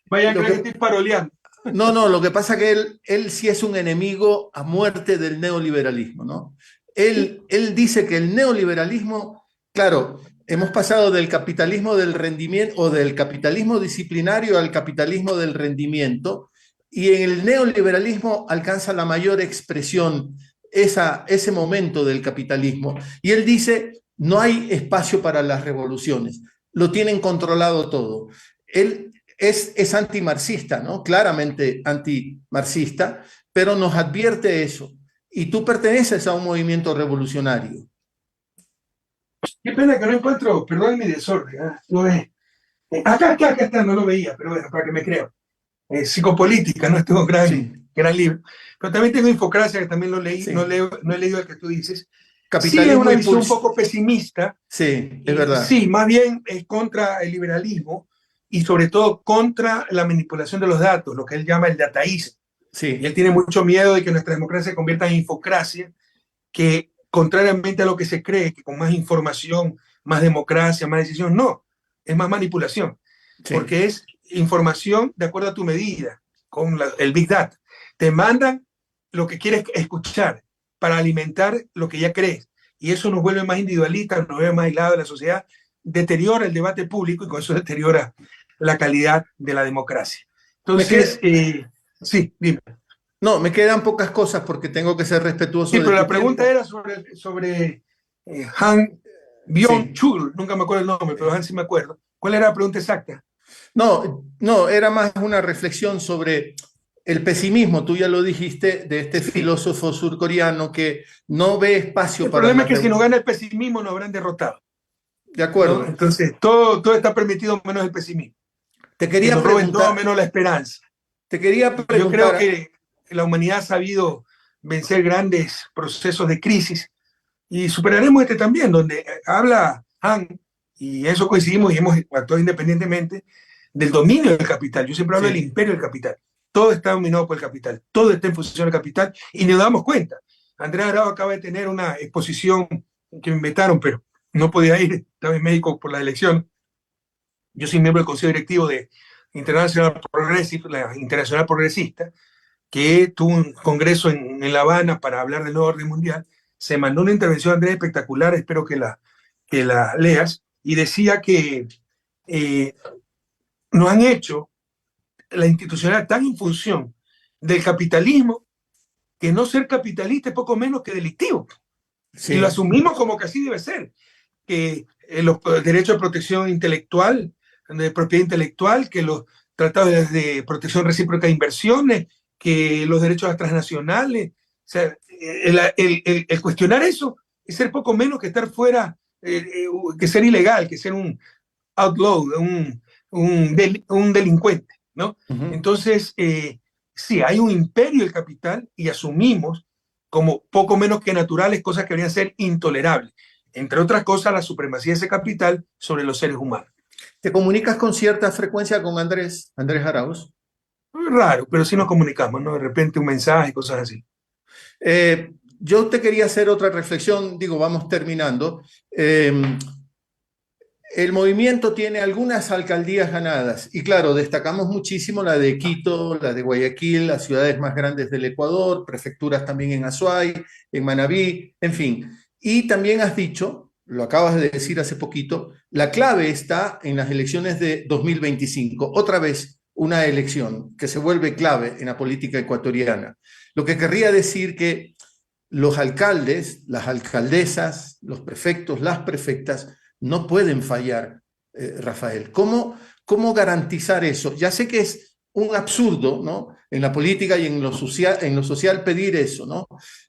Vaya a creer que estoy paroleando. No, lo que pasa es que él sí es un enemigo a muerte del neoliberalismo, ¿no? Él dice que el neoliberalismo claro, hemos pasado del capitalismo del rendimiento o del capitalismo disciplinario al capitalismo del rendimiento, y en el neoliberalismo alcanza la mayor expresión ese momento del capitalismo. Y él dice, no hay espacio para las revoluciones, lo tienen controlado todo. Él es antimarxista, ¿no? Claramente antimarxista, pero nos advierte eso. Y tú perteneces a un movimiento revolucionario. Qué pena que no encuentro, perdón mi desorden. No es, acá está, no lo veía, pero bueno, para que me creo. Psicopolítica, no es un Sí, gran libro. Pero también tengo Infocracia, que también lo leí, sí. no he leído el que tú dices. Sí es Capitalismo una y visión un pulso. poco pesimista, Sí, es y verdad. sí, más bien es contra el liberalismo y sobre todo contra la manipulación de los datos, lo que él llama el dataísmo. Y él Sí, tiene mucho miedo de que nuestra democracia se convierta en infocracia, que contrariamente a lo que se cree, que con más información, más democracia, más decisión, no, es más manipulación, sí, porque es información de acuerdo a tu medida, con el Big Data. Te mandan lo que quieres escuchar para alimentar lo que ya crees. Y eso nos vuelve más individualistas, nos vuelve más aislados de la sociedad, deteriora el debate público y con eso deteriora la calidad de la democracia. me Entonces, qued- sí, dime. no, me quedan pocas cosas porque tengo que ser Sí, respetuoso de pero tu la pregunta tiempo. era sobre Han Sí. Byung-Chul, nunca me acuerdo el nombre, pero Han sí me acuerdo. ¿Cuál era la pregunta exacta? No, no, era más una reflexión sobre el pesimismo, tú ya lo dijiste, de este Sí. filósofo surcoreano que no ve espacio El para problema es las que si no revoluciones. gana el pesimismo nos habrán derrotado, De ¿no? acuerdo. Entonces, todo está permitido menos el pesimismo. Te Que quería nos roben todo preguntar, menos la esperanza. te quería Y yo creo preguntar, que la humanidad ha sabido vencer grandes procesos de crisis y superaremos este también, donde habla Han, y eso coincidimos y hemos actuado independientemente del dominio del capital. Yo siempre hablo del sí, imperio del capital. Todo está dominado por el capital, todo está en función del capital y nos damos cuenta. Andrea Arao acaba de tener una exposición que me invitaron, pero no podía ir, estaba en México por la elección. Yo soy miembro del Consejo Directivo de International Progressive, la Internacional Progresista, que tuvo un congreso en La Habana para hablar del nuevo orden mundial. Se mandó una intervención, Andrés, espectacular, espero que la leas, y decía que eh, nos han hecho la institucionalidad tan en función del capitalismo que no ser capitalista es poco menos que delictivo. Y lo sí. asumimos como que así debe ser, que los derechos de protección intelectual, de propiedad intelectual, que los tratados de protección recíproca de inversiones, que los derechos transnacionales. O sea, el cuestionar eso es ser poco menos que estar fuera, que ser ilegal, que ser un outlaw, un delincuente, ¿no? Ujú. Entonces, sí, hay un imperio del capital y asumimos como poco menos que naturales cosas que deberían ser intolerables. Entre otras cosas, la supremacía de ese capital sobre los seres humanos. ¿Te comunicas con cierta frecuencia con Andrés Arauz? Es raro, pero sí nos comunicamos, ¿no? De repente un mensaje, cosas así. Yo te quería hacer otra reflexión, digo, vamos terminando. El movimiento tiene algunas alcaldías ganadas y claro, destacamos muchísimo la de Quito, la de Guayaquil, las ciudades más grandes del Ecuador, prefecturas también en Azuay, en Manabí, en fin. Y también has dicho, lo acabas de decir hace poquito, la clave está en las elecciones de 2025. Otra vez, una elección que se vuelve clave en la política ecuatoriana. Lo que querría decir que los alcaldes, las alcaldesas, los prefectos, las prefectas, no pueden fallar, Rafael. ¿Cómo garantizar eso? Ya sé que es un absurdo, ¿no? En la política y en lo social pedir eso, ¿no?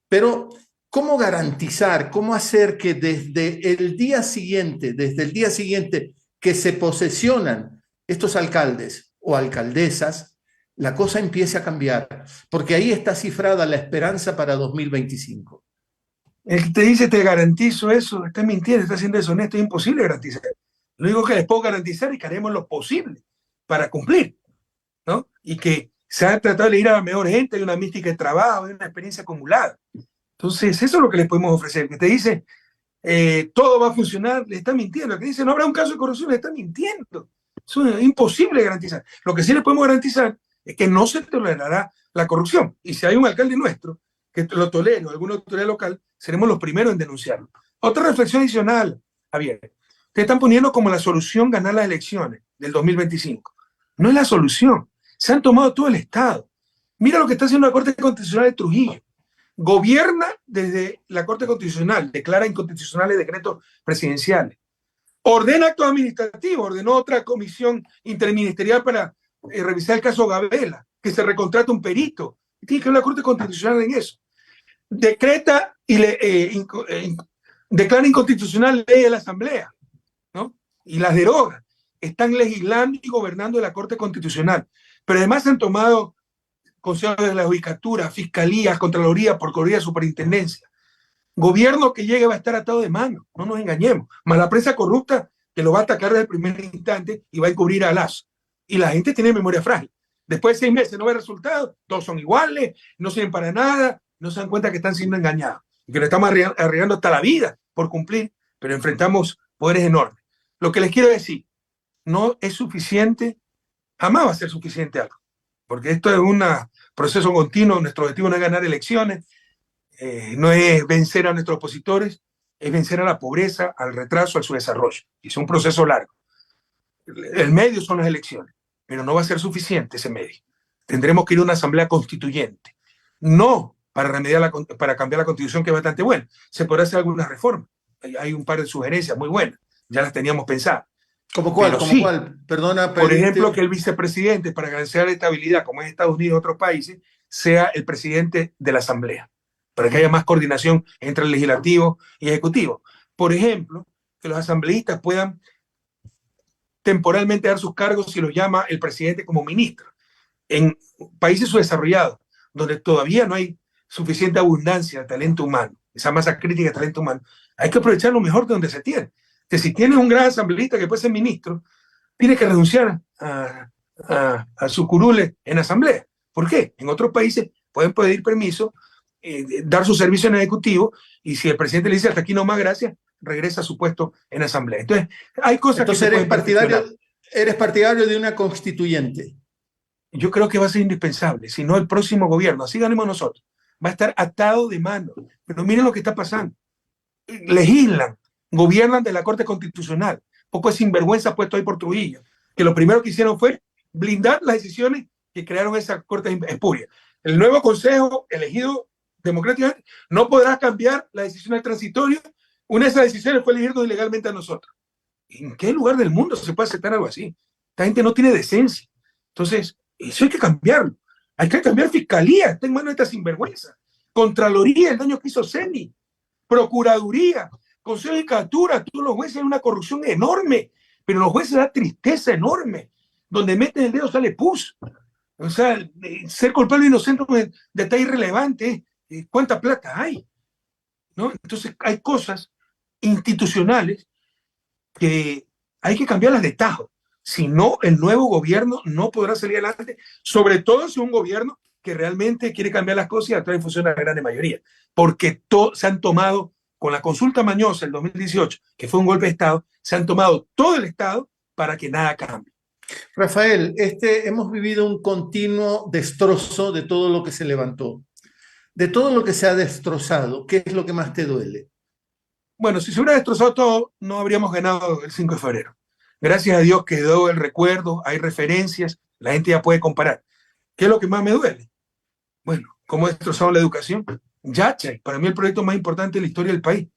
Pero ¿cómo garantizar, cómo hacer que desde el día siguiente que se posesionan estos alcaldes o alcaldesas, la cosa empiece a cambiar? Porque ahí está cifrada la esperanza para 2025. El que te dice te garantizo eso, está mintiendo, está siendo deshonesto, es imposible garantizar. Lo único que les puedo garantizar es que haremos lo posible para cumplir, ¿no? Y que se ha tratado de ir a la mejor gente, hay una mística de trabajo, hay una experiencia acumulada. Entonces, eso es lo que les podemos ofrecer. Que te dice, todo va a funcionar, le está mintiendo. El que dice, no habrá un caso de corrupción, le está mintiendo. Eso es imposible garantizar. Lo que sí le podemos garantizar es que no se tolerará la corrupción. Y si hay un alcalde nuestro que lo tolere o alguna autoridad local, seremos los primeros en denunciarlo. Otra reflexión adicional, Javier, te están poniendo como la solución ganar las elecciones del 2025. No es la solución. Se han tomado todo el Estado. Mira lo que está haciendo la Corte Constitucional de Trujillo. Gobierna desde la Corte Constitucional, declara inconstitucionales decretos presidenciales. Ordena actos administrativos, ordenó otra comisión interministerial para revisar el caso Gabela, que se recontrata un perito. Tiene que ver la Corte Constitucional en eso. Decreta y declara inconstitucional ley de la Asamblea, ¿no? Y las deroga. Están legislando y gobernando de la Corte Constitucional. Pero además han tomado consejos de la Judicatura, Fiscalía, Contraloría, Procuraduría, Superintendencia. Gobierno que llegue va a estar atado de mano, no nos engañemos. Más la prensa corrupta que lo va a atacar desde el primer instante y va a encubrir a Lazo. Y la gente tiene memoria frágil. Después de 6 meses no ve resultados, todos son iguales, no sirven para nada, no se dan cuenta que están siendo engañados y que nos estamos arriesgando hasta la vida por cumplir, pero enfrentamos poderes enormes. Lo que les quiero decir, no es suficiente, jamás va a ser suficiente algo, porque esto es un proceso continuo, nuestro objetivo no es ganar elecciones, no es vencer a nuestros opositores, es vencer a la pobreza, al retraso, al subdesarrollo. Y es un proceso largo. El medio son las elecciones, pero no va a ser suficiente ese medio. Tendremos que ir a una asamblea constituyente, no para para cambiar la constitución, que es bastante buena. Se podrá hacer algunas reformas. Hay un par de sugerencias muy buenas, ya las teníamos pensadas. ¿Cómo cuál? Pero ¿Cómo sí, cuál? Perdona, por ejemplo, que el vicepresidente, para garantizar la estabilidad, como es Estados Unidos y otros países, sea el presidente de la asamblea, para que haya más coordinación entre el legislativo y ejecutivo. Por ejemplo, que los asambleístas puedan temporalmente dar sus cargos si los llama el presidente como ministro. En países subdesarrollados, donde todavía no hay suficiente abundancia de talento humano, esa masa crítica de talento humano, hay que aprovechar lo mejor de donde se tiene. Que si tienes un gran asambleísta que puede ser ministro, tiene que renunciar a su curule en asamblea. ¿Por qué? En otros países pueden pedir permiso, dar su servicio en el ejecutivo, y si el presidente le dice hasta aquí no más, gracias, regresa a su puesto en asamblea. Entonces, hay cosas Entonces que se pueden eres partidario de una constituyente. Yo creo que va a ser indispensable, si no el próximo gobierno, así ganemos nosotros, va a estar atado de mano. Pero miren lo que está pasando. Legislan, gobiernan de la Corte Constitucional, poco de sinvergüenza puesto ahí por Trujillo, que lo primero que hicieron fue blindar las decisiones que crearon esa Corte espuria. El nuevo Consejo, elegido democráticamente, no podrá cambiar la decisión del transitorio. Una de esas decisiones fue elegirnos ilegalmente a nosotros. ¿En qué lugar del mundo se puede aceptar algo así? Esta gente no tiene decencia. Entonces, eso hay que cambiarlo. Hay que cambiar fiscalía, está en manos de esta sinvergüenza. Contraloría, el daño que hizo CENI. Procuraduría, Consejo de Judicatura, todos los jueces, hay una corrupción enorme, pero los jueces da tristeza enorme. Donde meten el dedo sale pus. O sea, ser culpable o inocente es un detalle irrelevante. ¿Cuánta plata hay? ¿No? Entonces, hay cosas institucionales que hay que cambiarlas de tajo. Si no, el nuevo gobierno no podrá salir adelante, sobre todo si es un gobierno que realmente quiere cambiar las cosas y actuar en función de la gran mayoría. Porque se han tomado, con la consulta mañosa del 2018, que fue un golpe de Estado, se han tomado todo el Estado para que nada cambie. Rafael, hemos vivido un continuo destrozo de todo lo que se levantó. De todo lo que se ha destrozado, ¿qué es lo que más te duele? Bueno, si se hubiera destrozado todo, no habríamos ganado el 5 de febrero. Gracias a Dios quedó el recuerdo, hay referencias, la gente ya puede comparar. ¿Qué es lo que más me duele? Bueno, ¿cómo destrozaron la educación? Yachay, para mí el proyecto más importante de la historia del país,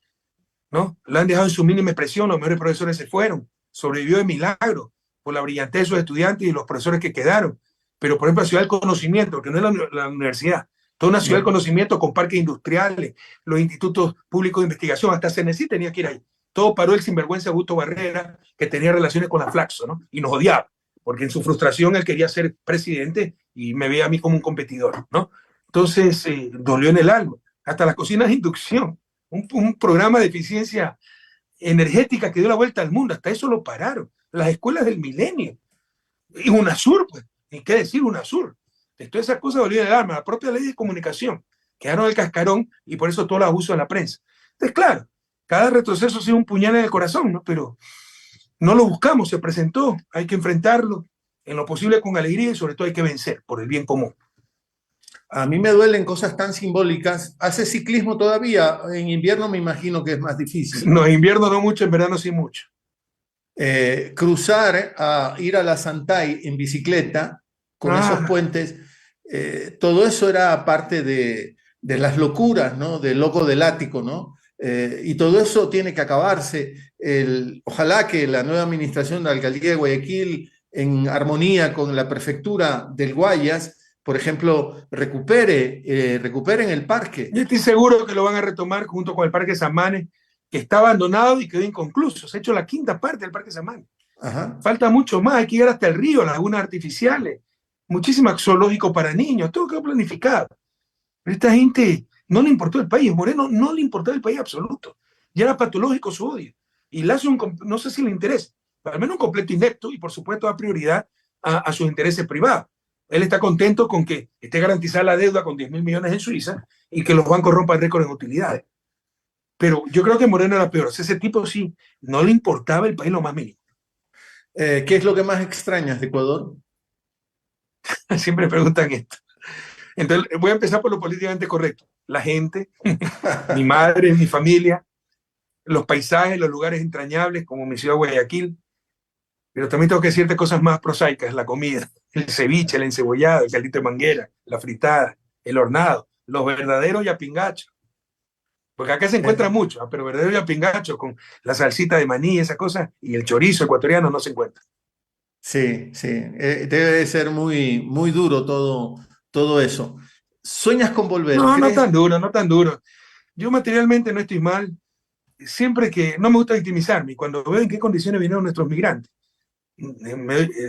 ¿no? Lo han dejado en su mínima expresión, los mejores profesores se fueron, sobrevivió de milagro por la brillantez de sus estudiantes y los profesores que quedaron. Pero, por ejemplo, la ciudad del conocimiento, que no es la universidad, toda una ciudad del conocimiento con parques industriales, los institutos públicos de investigación, hasta CNC tenía que ir ahí. Todo paró el sinvergüenza Augusto Barrera, que tenía relaciones con la Flaxo, ¿no? Y nos odiaba, porque en su frustración él quería ser presidente y me veía a mí como un competidor, ¿no? Entonces, dolió en el alma. Hasta las cocinas de inducción, un programa de eficiencia energética que dio la vuelta al mundo, hasta eso lo pararon. Las escuelas del milenio. Y UNASUR, pues, ni qué decir UNASUR. Todas esas cosas dolían el alma. La propia ley de comunicación quedaron el cascarón y por eso todo el abuso de la prensa. Entonces, claro, cada retroceso ha sido un puñal en el corazón, ¿no? Pero no lo buscamos, se presentó, hay que enfrentarlo en lo posible con alegría y sobre todo hay que vencer por el bien común. A mí me duelen cosas tan simbólicas. ¿Hace ciclismo todavía? En invierno me imagino que es más difícil. No, en invierno no mucho, en verano sí mucho. Cruzar, a ir a la Santay en bicicleta, con esos Ah, puentes, todo eso era parte de las locuras, ¿no? Del loco del ático, ¿no? Y todo eso tiene que acabarse. Ojalá que la nueva administración de la alcaldía de Guayaquil, en armonía con la prefectura del Guayas, por ejemplo, recuperen el parque. yo estoy seguro que lo van a retomar junto con el Parque Samanes, que está abandonado y quedó inconcluso. Se ha hecho la quinta parte del Parque Samanes. Ajá. Falta mucho más, hay que llegar hasta el río, lagunas artificiales, muchísimo zoológico para niños, todo quedó planificado. Pero esta gente no le importó el país, Moreno no le importó el país absoluto. Ya era patológico su odio. Y Lazo, no sé si le interesa, pero al menos un completo inepto y por supuesto da prioridad a sus intereses privados. Él está contento con que esté garantizada la deuda con 10 mil millones en Suiza y que los bancos rompan récord en utilidades. Pero yo creo que Moreno era peor. O sea, ese tipo sí, no le importaba el país lo más mínimo. ¿Qué es lo que más extrañas de Ecuador? Siempre preguntan esto. Entonces, voy a empezar por lo políticamente correcto. La gente, mi madre, mi familia, los paisajes, los lugares entrañables, como mi ciudad Guayaquil, pero también tengo que decirte cosas más prosaicas, la comida, el ceviche, el encebollado, el caldito de manguera, la fritada, el hornado, los verdaderos yapingachos, porque acá se encuentra Eh, mucho, pero verdadero yapingacho con la salsita de maní, esa cosa, y el chorizo ecuatoriano no se encuentra. Sí, sí, debe de ser muy, muy duro todo eso. ¿Sueñas con volver? No, no ¿Crees? tan duro, no tan duro. Yo materialmente no estoy mal, siempre que no me gusta victimizarme, cuando veo en qué condiciones vinieron nuestros migrantes,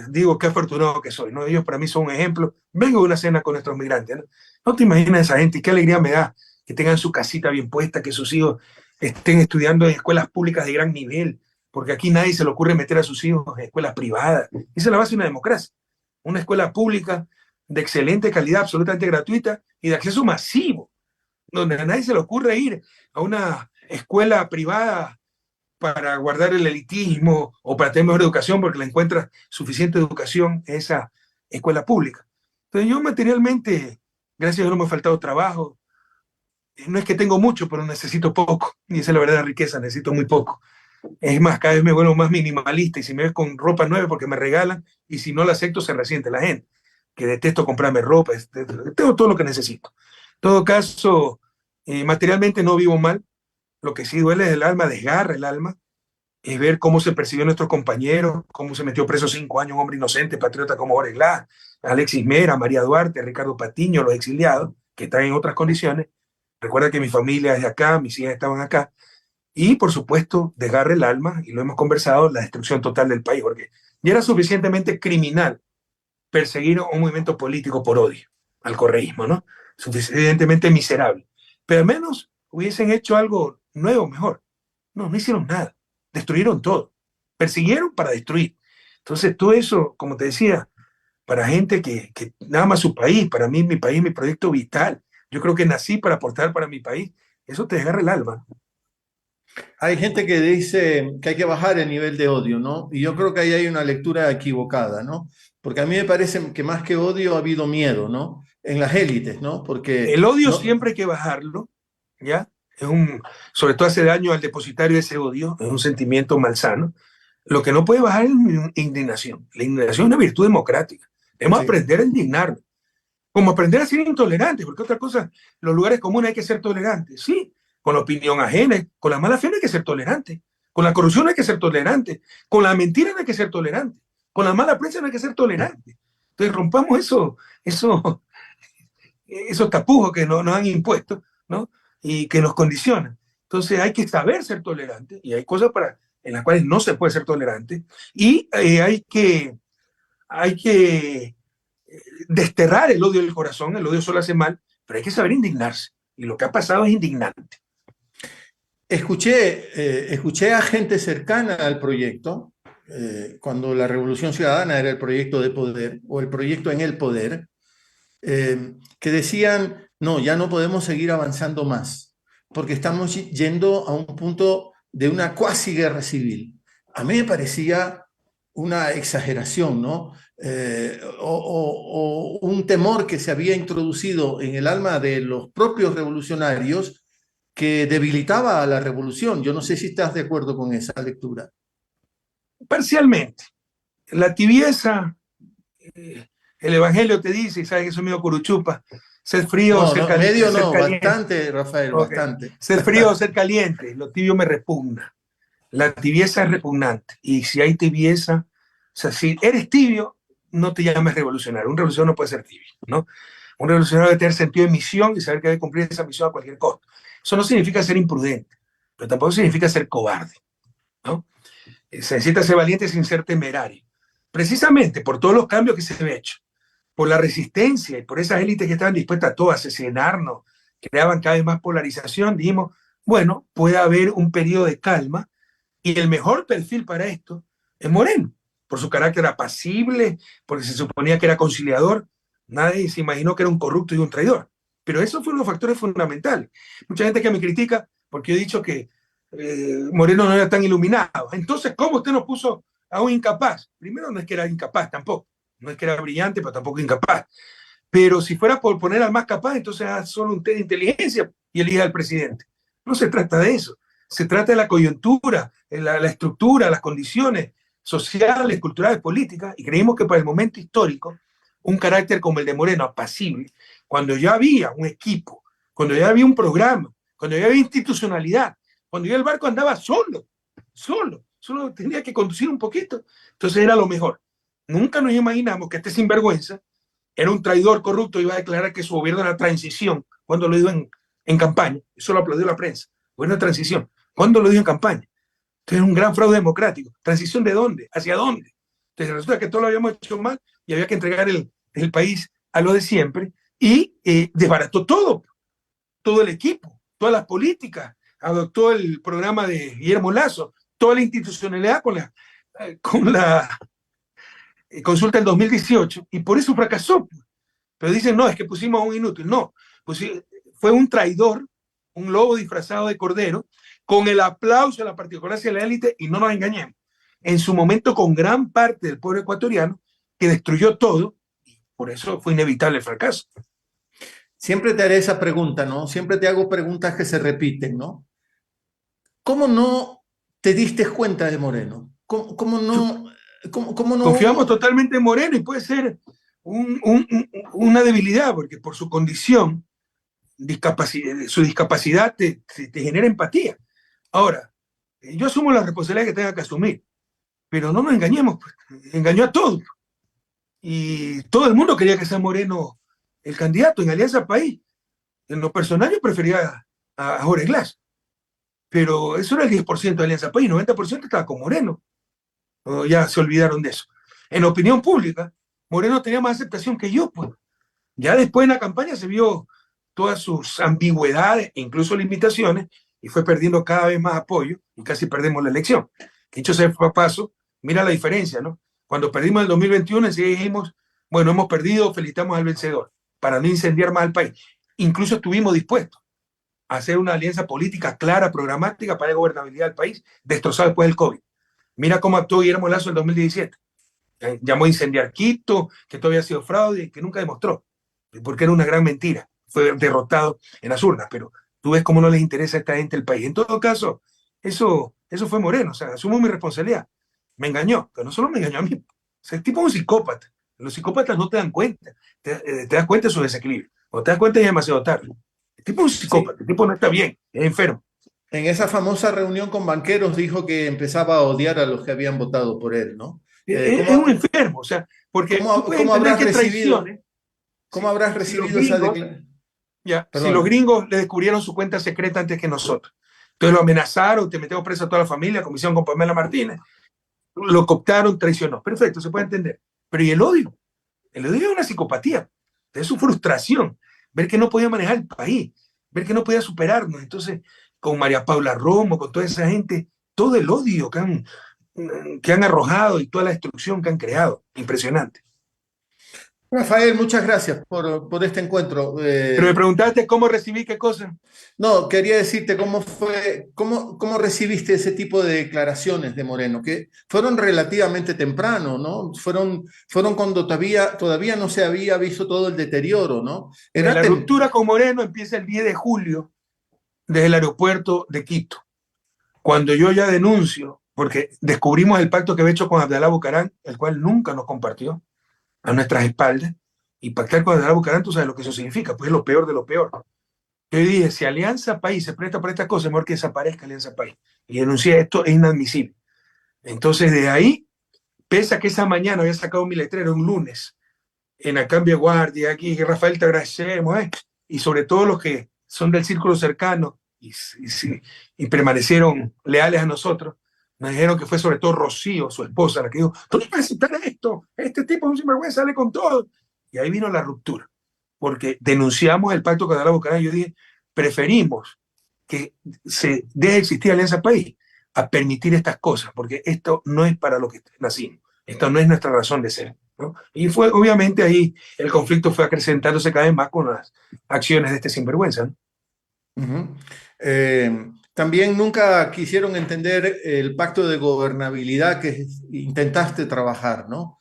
digo qué afortunado que soy, ¿no? Ellos para mí son un ejemplo. Vengo de una cena con nuestros migrantes, ¿no? No te imaginas esa gente y qué alegría me da que tengan su casita bien puesta, que sus hijos estén estudiando en escuelas públicas de gran nivel, porque aquí nadie se le ocurre meter a sus hijos en escuelas privadas. Esa es la base de una democracia. Una escuela pública de excelente calidad, absolutamente gratuita y de acceso masivo, donde a nadie se le ocurre ir a una escuela privada para guardar el elitismo o para tener mejor educación porque la encuentras suficiente educación en esa escuela pública. Entonces yo materialmente, gracias a Dios no me ha faltado trabajo. No es que tengo mucho, pero necesito poco. Y esa es la verdadera riqueza, necesito muy poco. Es más, cada vez me vuelvo más minimalista y si me ves con ropa nueva porque me regalan y si no la acepto se resiente la gente, que detesto comprarme ropa, tengo todo lo que necesito. En todo caso, materialmente no vivo mal, lo que sí duele es el alma, desgarra el alma, es ver cómo se persiguió a nuestros compañeros, cómo se metió preso 5 años un hombre inocente, patriota como Jorge Glass, Alexis Mera, María Duarte, Ricardo Patiño, los exiliados, que están en otras condiciones. Recuerda que mi familia es de acá, mis hijas estaban acá. Y, por supuesto, desgarre el alma, y lo hemos conversado, la destrucción total del país, porque ya era suficientemente criminal perseguir un movimiento político por odio al correísmo, ¿no? Suficientemente miserable. Pero al menos hubiesen hecho algo nuevo, mejor. No, no hicieron nada. Destruyeron todo. Persiguieron para destruir. Entonces, todo eso, como te decía, para gente que nada más su país, para mí, mi país, mi proyecto vital. Yo creo que nací para aportar para mi país. Eso te desgarra el alma. Hay gente que dice que hay que bajar el nivel de odio, ¿no? Y yo creo que ahí hay una lectura equivocada, ¿no? Porque a mí me parece que más que odio ha habido miedo, ¿no? En las élites, ¿no? Porque El odio no, siempre hay que bajarlo, ¿ya? Sobre todo hace daño al depositario de ese odio, es un sentimiento malsano. Lo que no puede bajar es la indignación. La indignación es una virtud democrática. Debemos sí, aprender a indignarnos, como aprender a ser intolerantes, porque otra cosa, los lugares comunes hay que ser tolerantes, sí, con la opinión ajena, con la mala fe no hay que ser tolerante, con la corrupción no hay que ser tolerante, con la mentira no hay que ser tolerante, con la mala prensa no hay que ser tolerante. Entonces rompamos esos tapujos que nos han impuesto, ¿no? Y que nos condicionan. Entonces hay que saber ser tolerante y hay cosas en las cuales no se puede ser tolerante y hay que desterrar el odio del corazón, el odio solo hace mal, pero hay que saber indignarse. Y lo que ha pasado es indignante. escuché a gente cercana al proyecto, cuando la Revolución Ciudadana era el proyecto de poder o el proyecto en el poder, que decían, no, ya no podemos seguir avanzando más, porque estamos yendo a un punto de una cuasi guerra civil. A mí me parecía una exageración, ¿no? O un temor que se había introducido en el alma de los propios revolucionarios que debilitaba a la revolución. Yo no sé si estás de acuerdo con esa lectura. Parcialmente. La tibieza, el Evangelio te dice, y sabes que soy medio curuchupa, ser frío o No, ser no, caliente, medio ser no, caliente. bastante, Rafael, Okay. bastante. Ser frío o ser caliente, lo tibio me repugna. La tibieza es repugnante. Y si hay tibieza, o sea, si eres tibio, no te llames revolucionario. Un revolucionario no puede ser tibio, ¿no? Un revolucionario debe tener sentido de misión y saber que debe cumplir esa misión a cualquier costo. Eso no significa ser imprudente, pero tampoco significa ser cobarde, ¿no? Se necesita ser valiente sin ser temerario. Precisamente por todos los cambios que se han hecho, por la resistencia y por esas élites que estaban dispuestas a todo, a asesinarnos, creaban cada vez más polarización, dijimos, bueno, puede haber un periodo de calma y el mejor perfil para esto es Moreno, por su carácter apacible, porque se suponía que era conciliador, nadie se imaginó que era un corrupto y un traidor. Pero esos fueron los factores fundamentales. Mucha gente que me critica porque he dicho que Moreno no era tan iluminado. Entonces, ¿cómo usted nos puso a un incapaz? Primero, no es que era incapaz tampoco, no es que era brillante, pero tampoco incapaz. Pero si fuera por poner al más capaz, entonces haz solo un test de inteligencia y elija al presidente. No se trata de eso. Se trata de la coyuntura, la estructura, las condiciones sociales, culturales, políticas. Y creímos que para el momento histórico, un carácter como el de Moreno, apacible, cuando ya había un equipo, cuando ya había un programa, cuando ya había institucionalidad, cuando ya el barco andaba solo tenía que conducir un poquito. Entonces era lo mejor. Nunca nos imaginamos que este sinvergüenza era un traidor corrupto, iba a declarar que su gobierno era transición, cuando lo dijo en campaña. Eso lo aplaudió la prensa. Gobierno de transición. ¿Cuándo lo dijo en campaña? Entonces era un gran fraude democrático. ¿Transición de dónde? ¿Hacia dónde? Entonces resulta que todo lo habíamos hecho mal y había que entregar el país a lo de siempre y desbarató todo el equipo, todas las políticas, adoptó el programa de Guillermo Lazo, toda la institucionalidad con la consulta del 2018 y por eso fracasó. Pero dicen, no, es que pusimos a un inútil. No, pues fue un traidor, un lobo disfrazado de cordero, con el aplauso de la particularidad de la élite, y no nos engañemos, en su momento con gran parte del pueblo ecuatoriano, que destruyó todo, y por eso fue inevitable el fracaso. Siempre te haré esa pregunta, ¿no? Siempre te hago preguntas que se repiten, ¿no? ¿Cómo no te diste cuenta de Moreno? ¿Cómo no Confiamos hubo? totalmente en Moreno y puede ser una debilidad, porque por su condición, su discapacidad te genera empatía. Ahora, yo asumo la responsabilidad que tenga que asumir, pero no nos engañemos, pues, engañó a todos. Y todo el mundo quería que sea Moreno el candidato en Alianza País. En lo personal yo prefería a Jorge Glass, pero eso era el 10% de Alianza País, 90% estaba con Moreno. O ya se olvidaron de eso. En opinión pública, Moreno tenía más aceptación que yo, pues. Ya después en la campaña se vio todas sus ambigüedades e incluso limitaciones y fue perdiendo cada vez más apoyo y casi perdemos la elección. Que dicho sea paso, mira la diferencia, ¿no? Cuando perdimos el 2021, enseguida dijimos, bueno, hemos perdido, felicitamos al vencedor, para no incendiar más al país. Incluso estuvimos dispuestos a hacer una alianza política clara, programática para la gobernabilidad del país, destrozado después del COVID. Mira cómo actuó Guillermo Lazo en el 2017. Llamó a incendiar Quito, que todo había sido fraude y que nunca demostró, porque era una gran mentira. Fue derrotado en las urnas, pero tú ves cómo no les interesa a esta gente el país. En todo caso, eso fue Moreno, o sea, asumo mi responsabilidad. Me engañó, pero no solo me engañó a mí. O sea, el tipo es un psicópata. Los psicópatas no te dan cuenta. Te das cuenta de su desequilibrio. O te das cuenta ya demasiado tarde. El tipo es un Sí, psicópata, el tipo no está bien, es enfermo. en esa famosa reunión con banqueros dijo que empezaba a odiar a los que habían votado por él, ¿no? Es un enfermo, o sea, porque tú puedes Cómo entender habrás que recibido, traiciones. cómo Si, habrás si los recibido esa gringos declaración? Ya, si los Perdona. gringos le descubrieron su cuenta secreta antes que nosotros. Entonces lo amenazaron, te metemos preso a toda la familia, como hicieron con Pamela Martínez. Lo cooptaron, traicionó. Perfecto, se puede entender. Pero ¿y el odio? El odio es una psicopatía. Es su frustración. Ver que no podía manejar el país, ver que no podía superarnos. Entonces, con María Paula Romo, con toda esa gente, todo el odio que han arrojado y toda la destrucción que han creado. Impresionante. Rafael, muchas gracias por este encuentro. Pero me preguntaste cómo recibí qué cosa. No, quería decirte cómo recibiste ese tipo de declaraciones de Moreno, que fueron relativamente temprano, ¿no? Fueron cuando todavía no se había visto todo el deterioro, ¿no? Mira, Era la ruptura con Moreno empieza el 10 de julio desde el aeropuerto de Quito. Cuando yo ya denuncio, porque descubrimos el pacto que había hecho con Abdalá Bucarán, el cual nunca nos compartió a nuestras espaldas, y pactar con Abdalá Bucarán, tú sabes lo que eso significa, pues es lo peor de lo peor. Yo dije, si Alianza País se presta por estas cosas, es mejor que desaparezca Alianza País. Y denuncié esto, es inadmisible. Entonces, de ahí, pese a que esa mañana había sacado mi letrero un lunes, en la cambio de guardia, aquí, Rafael, te agradecemos, y sobre todo los que son del círculo cercano y permanecieron leales a nosotros, nos dijeron que fue sobre todo Rocío, su esposa, la que dijo, tú no puedes aceptar esto, este tipo es un sinvergüenza, sale con todo. Y ahí vino la ruptura, porque denunciamos el pacto con Abdalá Bucarán y yo dije, preferimos que se deje de existir Alianza País a permitir estas cosas, porque esto no es para lo que nacimos, esto no es nuestra razón de ser, ¿no? Y fue, obviamente, ahí el conflicto fue acrecentándose cada vez más con las acciones de este sinvergüenza, ¿no? Ujú. También nunca quisieron entender el pacto de gobernabilidad que intentaste trabajar, ¿no?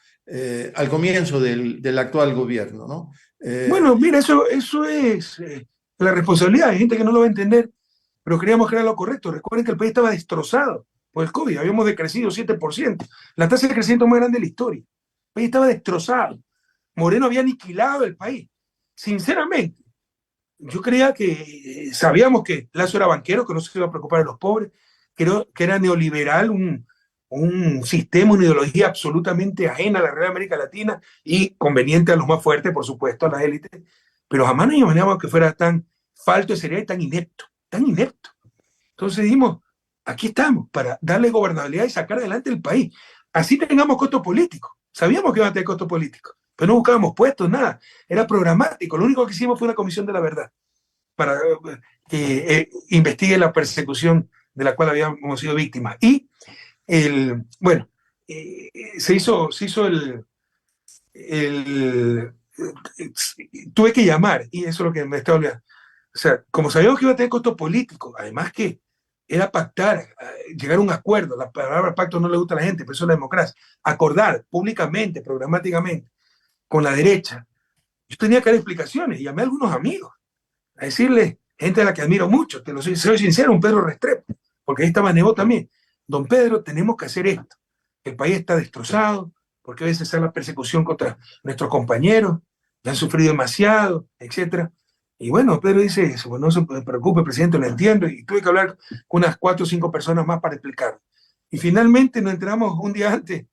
Al comienzo del actual gobierno, ¿no? Bueno, mira, eso es la responsabilidad. Hay gente que no lo va a entender, pero creíamos que era lo correcto. Recuerden que el país estaba destrozado por el COVID. Habíamos decrecido 7%, la tasa de crecimiento más grande de la historia. El país estaba destrozado. Moreno había aniquilado el país. Sinceramente, yo creía que sabíamos que Lazo era banquero, que no se iba a preocupar de los pobres, que era neoliberal, un sistema, una ideología absolutamente ajena a la realidad de América Latina y conveniente a los más fuertes, por supuesto, a las élites, pero jamás nos imaginábamos que fuera tan falto de seriedad y tan inepto, tan inepto. Entonces dijimos, aquí estamos para darle gobernabilidad y sacar adelante el país. Así tengamos costo político. Sabíamos que iba a tener costo político, pero no buscábamos puestos, nada. Era programático. Lo único que hicimos fue una comisión de la verdad para que investigue la persecución de la cual habíamos sido víctimas. Y, bueno, se hizo tuve que llamar, y eso es lo que me está olvidando. O sea, como sabíamos que iba a tener costo político, además que era pactar, llegar a un acuerdo, la palabra pacto no le gusta a la gente, pero eso es la democracia, acordar públicamente, programáticamente, con la derecha. Yo tenía que dar explicaciones y llamé a algunos amigos a decirle, gente a la que admiro mucho, te lo soy sincero, un Pedro Restrepo, porque ahí estaba Nebo también. Don Pedro, tenemos que hacer esto. El país está destrozado, porque a veces está la persecución contra nuestros compañeros, ya han sufrido demasiado, etcétera. Y bueno, Pedro dice eso, pues no se preocupe, presidente, lo entiendo, y tuve que hablar con unas 4 o 5 personas más para explicar. Y finalmente nos enteramos un día antes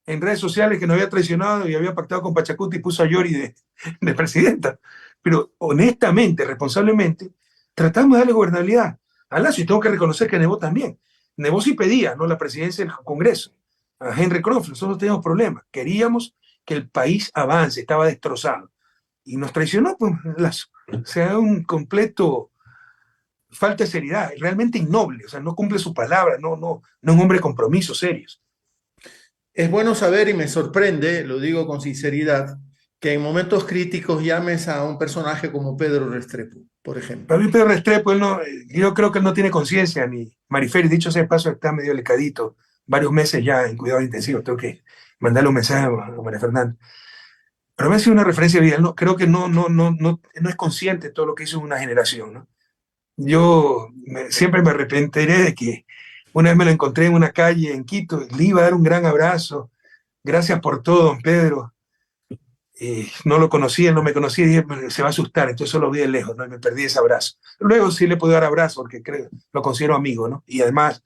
en redes sociales que nos había traicionado y había pactado con Pachacuti y puso a Yori de presidenta. Pero honestamente, responsablemente, tratamos de darle gobernabilidad a Lazo y tengo que reconocer que Nebo también. Nebo sí pedía, ¿no?, la presidencia del Congreso, a Henry Crawford. Nosotros no teníamos problemas. Queríamos que el país avance, estaba destrozado. Y nos traicionó, pues, Lazo. O sea, un completo falta de seriedad, realmente innoble. O sea, no cumple su palabra, no es un hombre de compromisos serios. Es bueno saber y me sorprende, lo digo con sinceridad, que en momentos críticos llames a un personaje como Pedro Restrepo, por Para ejemplo. mí Pedro Restrepo, yo creo que él no tiene conciencia, ni Mariferi, dicho sea de paso, está medio delicadito, varios meses ya en cuidado intensivo, tengo que mandarle un mensaje a María Fernanda. Pero me ha sido una referencia de vida, no, creo que no es consciente de todo lo que hizo una generación, ¿no? Siempre me arrepentiré de que una vez me lo encontré en una calle en Quito, le iba a dar un gran abrazo, gracias por todo, don Pedro. No lo conocía, no me conocía, y dije, se va a asustar, entonces solo vi de lejos, ¿no? Y me perdí ese abrazo. Luego sí le pude dar abrazo porque lo considero amigo, ¿no? Y además,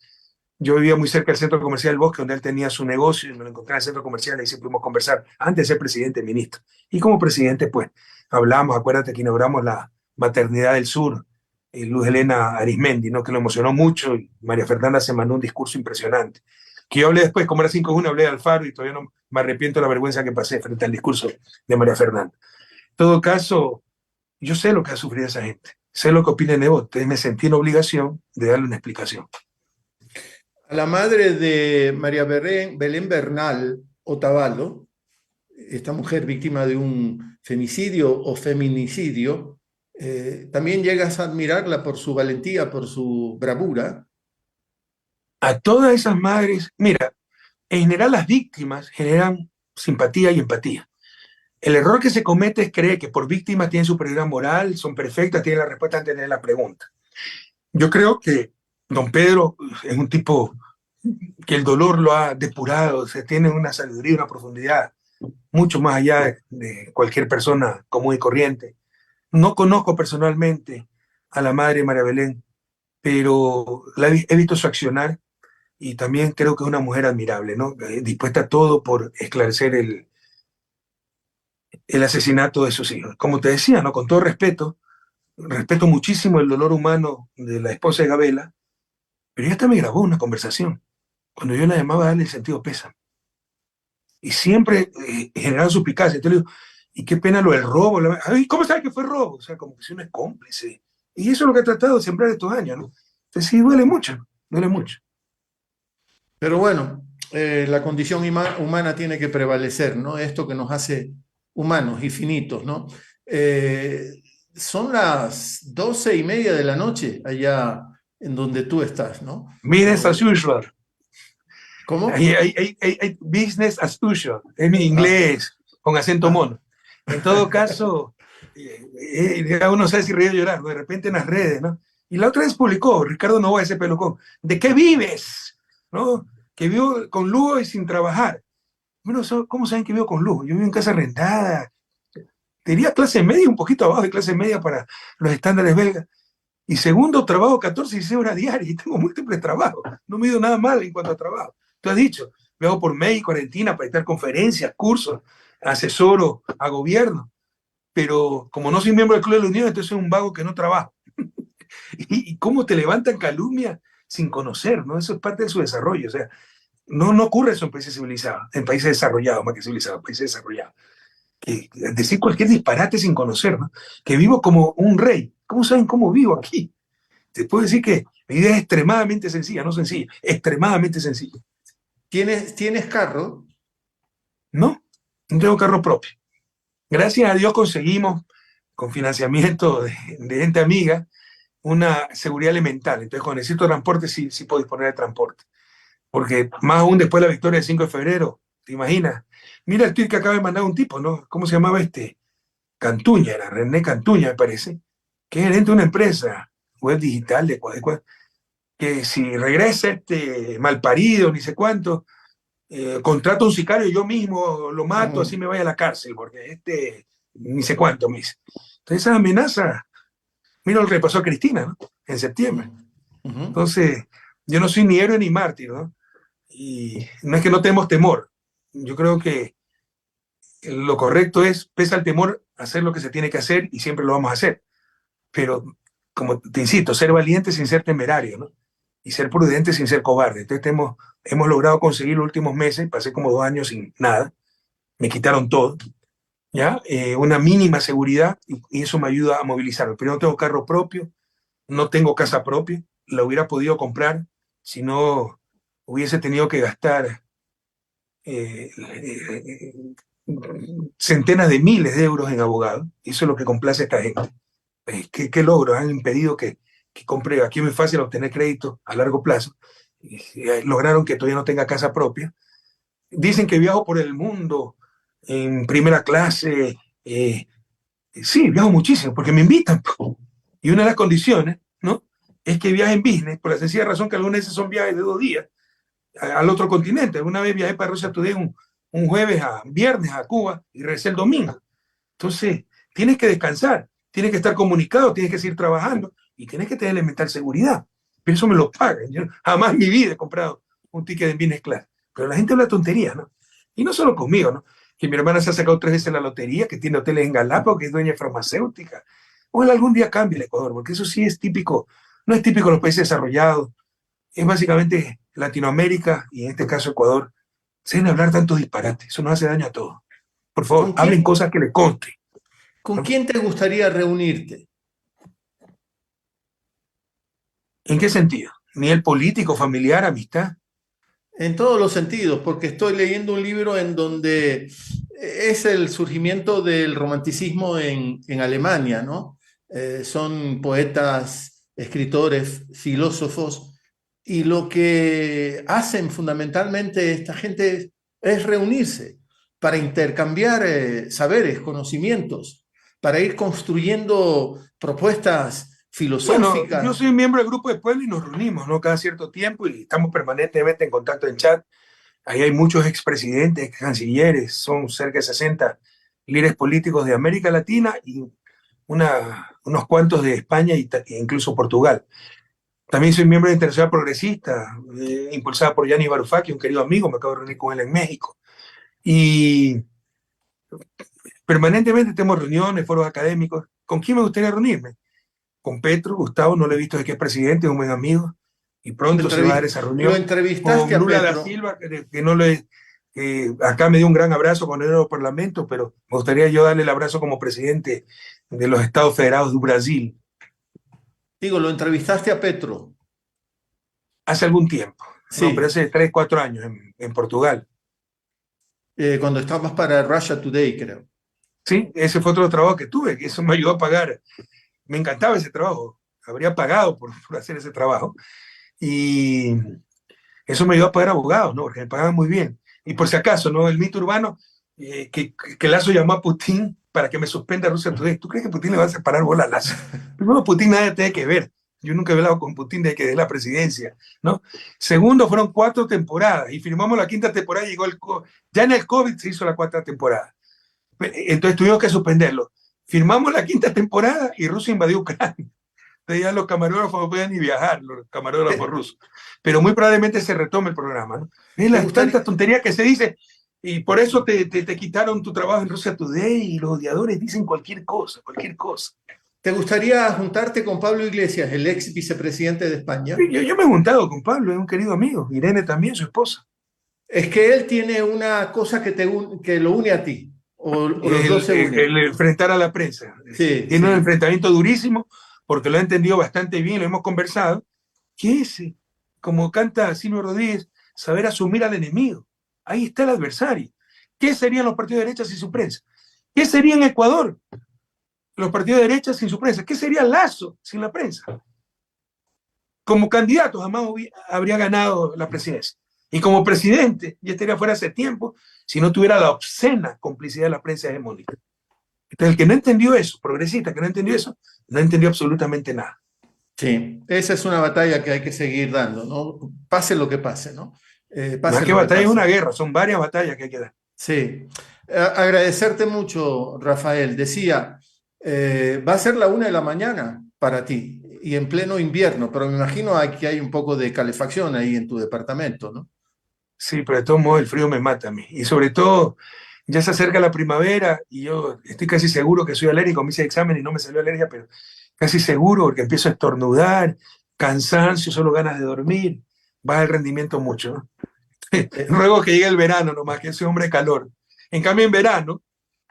yo vivía muy cerca del centro comercial del Bosque, donde él tenía su negocio, y me lo encontré en el centro comercial, y ahí sí pudimos conversar, antes de ser presidente y ministro. Y como presidente, pues, hablamos, acuérdate que inauguramos la Maternidad del Sur, Luz Helena Arismendi, ¿no?, que lo emocionó mucho, y María Fernanda se mandó un discurso impresionante. Que yo hablé después, como era 5-1, hablé de Alfaro, y todavía no me arrepiento de la vergüenza que pasé frente al discurso de María Fernanda. En todo caso, yo sé lo que ha sufrido esa gente, sé lo que opina Nebo, entonces me sentí en obligación de darle una explicación. A la madre de María Belén Bernal Otavalo, esta mujer víctima de un femicidio o feminicidio, también llegas a admirarla por su valentía, por su bravura. A todas esas madres, mira, en general las víctimas generan simpatía y empatía. El error que se comete es creer que por víctimas tienen superioridad moral, son perfectas, tienen la respuesta antes de tener la pregunta. Yo creo que don Pedro es un tipo que el dolor lo ha depurado, se tiene una sabiduría, una profundidad mucho más allá de cualquier persona común y corriente. No conozco personalmente a la madre María Belén, pero he visto su accionar y también creo que es una mujer admirable, ¿no? Dispuesta a todo por esclarecer el asesinato de sus hijos. Como te decía, ¿no? Con todo respeto, respeto muchísimo el dolor humano de la esposa de Gabela, pero ella hasta me grabó una conversación cuando yo la llamaba a darle el sentido pésame. Y siempre generaba suspicacia. Entonces le digo, y qué pena lo del robo. Ay, ¿cómo sabe que fue robo? O sea, como que si uno es cómplice. Y eso es lo que he tratado de sembrar estos años, ¿no? Entonces sí, duele mucho, duele mucho. Pero bueno, la condición humana tiene que prevalecer, ¿no? Esto que nos hace humanos y finitos, ¿no? Eh, Son las 12:30 de la noche allá en donde tú estás, ¿no? Business as usual. ¿Cómo? Business as usual. Es mi Ah, inglés con acento ah. mono. En todo caso, ya uno sabe si reír o llorar, ¿no? De repente en las redes, ¿no? Y la otra vez publicó Ricardo Novoa, ese pelucón, ¿de qué vives? ¿No? Que vivo con lujo y sin trabajar. Bueno, ¿cómo saben que vivo con lujo? Yo vivo en casa rentada, diría clase media, un poquito abajo de clase media para los estándares belgas. Y segundo, trabajo 14 y 16 horas diarias y tengo múltiples trabajos. No me he ido nada mal en cuanto a trabajo. Tú has dicho, me hago por México, Argentina, para dictar conferencias, cursos, asesoro a gobierno. Pero como no soy miembro del Club de la Unión, entonces soy un vago que no trabaja. ¿Y cómo te levantan calumnia sin conocer? ¿No? Eso es parte de su desarrollo. O sea, no ocurre eso en países civilizados, en países desarrollados, más que civilizados, países desarrollados. Que decir cualquier disparate sin conocer, ¿no? Que vivo como un rey. ¿Cómo saben cómo vivo aquí? Te puedo decir que mi vida es extremadamente sencilla, no sencilla, extremadamente sencilla. ¿Tienes carro? No, no tengo carro propio. Gracias a Dios conseguimos, con financiamiento de gente amiga, una seguridad elemental. Entonces, cuando necesito transporte, sí puedo disponer de transporte. Porque más aún después de la victoria del 5 de febrero, ¿te imaginas? Mira el tweet que acaba de mandar un tipo, ¿no? ¿Cómo se llamaba este? Cantuña, era René Cantuña, me parece, que es gerente de una empresa web digital que si regresa este malparido, ni sé cuánto, contrato a un sicario yo mismo, lo mato, así me vaya a la cárcel, porque este, ni sé cuánto me dice. Entonces esa amenaza, mira lo que le pasó a Cristina, ¿no? En septiembre. Uh -huh. Entonces, yo no soy ni héroe ni mártir, ¿no? Y no es que no tenemos temor. Yo creo que lo correcto es, pese al temor, hacer lo que se tiene que hacer y siempre lo vamos a hacer. Pero, como te insisto, ser valiente sin ser temerario, ¿no? Y ser prudente sin ser cobarde. Entonces hemos logrado conseguir los últimos meses, pasé como 2 años sin nada, me quitaron todo, ¿ya? Una mínima seguridad y eso me ayuda a movilizarme. Pero no tengo carro propio, no tengo casa propia, la hubiera podido comprar si no hubiese tenido que gastar eh, eh, centenas de miles de euros en abogados. Eso es lo que complace a esta gente. ¿Qué logro? Han impedido que compre, aquí es muy fácil obtener crédito a largo plazo. Lograron que todavía no tenga casa propia. Dicen que viajo por el mundo en primera clase. Sí, viajo muchísimo porque me invitan. Y una de las condiciones, ¿no? Es que viaje en business, por la sencilla razón que algunas veces son viajes de 2 días al otro continente. Alguna vez viajé para Rusia Today un jueves a viernes a Cuba y regresé el domingo. Entonces, tienes que descansar, tienes que estar comunicado, tienes que seguir trabajando y tienes que tener elemental seguridad. Pero eso me lo pagan. Yo jamás en mi vida he comprado un ticket de business class. Pero la gente habla tonterías, ¿no? Y no solo conmigo, ¿no? Que mi hermana se ha sacado 3 veces la lotería, que tiene hoteles en Galápagos, que es dueña de farmacéutica. Ojalá algún día cambie el Ecuador, porque eso sí es típico, no es típico de los países desarrollados, es básicamente Latinoamérica y en este caso Ecuador. Se deben hablar tantos disparates, eso nos hace daño a todos. Por favor, ¿Con hablen quién, cosas que le conste. con ¿No? quién te gustaría reunirte? ¿En qué sentido? Nivel político, familiar, amistad. En todos los sentidos, porque estoy leyendo un libro en donde es el surgimiento del romanticismo en Alemania, ¿no? Son poetas, escritores, filósofos, y lo que hacen fundamentalmente esta gente es reunirse para intercambiar saberes, conocimientos, para ir construyendo propuestas Bueno, yo filosóficas. soy miembro del grupo de pueblo y nos reunimos, ¿no? Cada cierto tiempo y estamos permanentemente en contacto en chat. Ahí hay muchos expresidentes, ex cancilleres, son cerca de 60 líderes políticos de América Latina y unos cuantos de España e incluso Portugal. También soy miembro de Internacional Progresista, impulsada por Gianni Varoufakis, un querido amigo, me acabo de reunir con él en México. Y permanentemente tenemos reuniones, foros académicos. ¿Con quién me gustaría reunirme? Con Petro, Gustavo, no lo he visto desde que es presidente, es un buen amigo, y pronto se va a dar esa Lo reunión. entrevistaste Con a Lula da Petro. Silva, que no le, acá me dio un gran abrazo cuando era en el Parlamento, pero me gustaría yo darle el abrazo como presidente de los Estados Federados de Brasil Digo, lo entrevistaste a Petro. hace algún tiempo, no, pero Sí, hace 3, 4 años en Portugal. cuando estabas para Russia Today, creo. Sí, ese fue otro trabajo que tuve, que eso me ayudó a pagar. Me encantaba ese trabajo, habría pagado por hacer ese trabajo. Y eso me ayudó a pagar abogados, ¿no? Porque me pagaban muy bien. Y por si acaso, ¿no? El mito urbano, que Lazo llamó a Putin para que me suspenda Rusia Today. ¿Tú crees que Putin le va a separar bola a Lazo? Primero, Putin nada tiene que ver. Yo nunca he hablado con Putin desde que dé la presidencia, ¿no? Segundo, fueron 4 temporadas y firmamos la 5ª temporada y llegó ya en el COVID se hizo la 4ª temporada. Entonces tuvimos que suspenderlo. Firmamos la 5ª temporada y Rusia invadió Ucrania. Ya los camarógrafos no pueden ni viajar, los camarógrafos ¿Te, rusos. Pero muy probablemente se retome el programa, ¿no? Es te las gustaría, tantas tonterías que se dicen y por eso te quitaron tu trabajo en Russia Today y los odiadores dicen cualquier cosa, cualquier cosa. te gustaría juntarte con Pablo Iglesias, el ex vicepresidente de España? Yo me he juntado con Pablo, es un querido amigo, Irene también, su esposa. Es que él tiene una cosa que lo une a ti, o los dos se El unen. enfrentar a la prensa. Sí, Tiene un sí. enfrentamiento durísimo porque lo ha entendido bastante bien, lo hemos conversado, que es, como canta Silvio Rodríguez, saber asumir al enemigo. Ahí está el adversario. ¿Qué serían los partidos de derecha sin su prensa? ¿Qué sería en Ecuador los partidos de derecha sin su prensa? ¿Qué sería Lazo sin la prensa? Como candidato jamás habría ganado la presidencia. Y como presidente ya estaría fuera hace tiempo si no tuviera la obscena complicidad de la prensa hegemónica. Entonces, el que no entendió eso, progresista, que no entendió eso, no entendió absolutamente nada. Sí, esa es una batalla que hay que seguir dando, ¿no? Pase lo que pase, ¿no? Más Pase que lo que batalla es una pase. guerra, son varias batallas que hay que dar. Sí. Agradecerte mucho, Rafael. Decía, va a ser la 1 de la mañana para ti y en pleno invierno, pero me imagino que hay un poco de calefacción ahí en tu departamento, ¿no? Sí, pero de todos modos el frío me mata a mí. Y sobre todo, ya se acerca la primavera y yo estoy casi seguro que soy alérgico. Me hice examen y no me salió alergia, pero casi seguro porque empiezo a estornudar, cansancio, solo ganas de dormir, baja el rendimiento mucho, ¿no? Eh, Ruego que llegue el verano nomás, que soy hombre de calor. En cambio, en verano,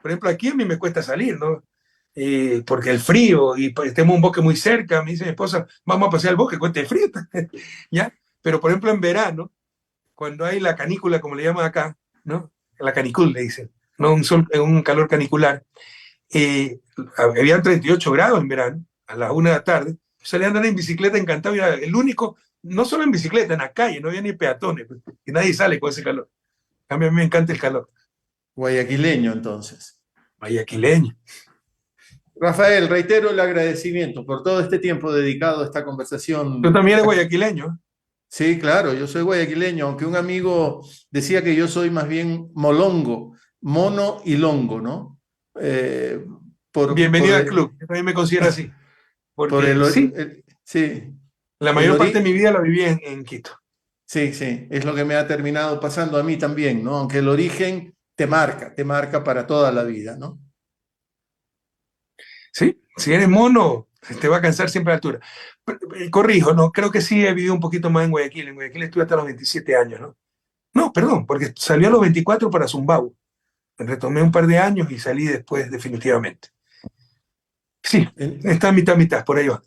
por ejemplo, aquí a mí me cuesta salir, ¿no? Porque el frío, y pues, tenemos un bosque muy cerca, me dice mi esposa, vamos a pasear al bosque, cuente frío, ¿ya? Pero, por ejemplo, en verano, cuando hay la canícula, como le llaman acá, ¿no? La canicul, le dicen, ¿no? Un calor canicular. Habían 38 grados en verano, a las 1 de la tarde. Yo salía a andar en bicicleta encantado, y era el único, no solo en bicicleta, en la calle, no había ni peatones, pues, y nadie sale con ese calor. A mí me encanta el calor. Guayaquileño, entonces. Guayaquileño. Rafael, reitero el agradecimiento por todo este tiempo dedicado a esta Tú conversación. también eres guayaquileño. Sí, claro, yo soy guayaquileño, aunque un amigo decía que yo soy más bien molongo, mono y longo, ¿no? Eh, Bienvenido al club. Yo también me considero así. por Porque sí, sí, la el mayor parte de mi ori- vida la viví en Quito. sí, sí, es lo que me ha terminado pasando a mí también, ¿no? Aunque el origen te marca para toda la vida, ¿no? Sí, si eres mono, te va a cansar siempre a la altura. Corrijo, no, creo que sí he vivido un poquito más en Guayaquil. En Guayaquil estuve hasta los 27 años, ¿no? No, perdón, porque salí a los 24 para Zumbau. Retomé un par de años y salí después definitivamente. Sí, En- está mitad, mitad, por ahí va.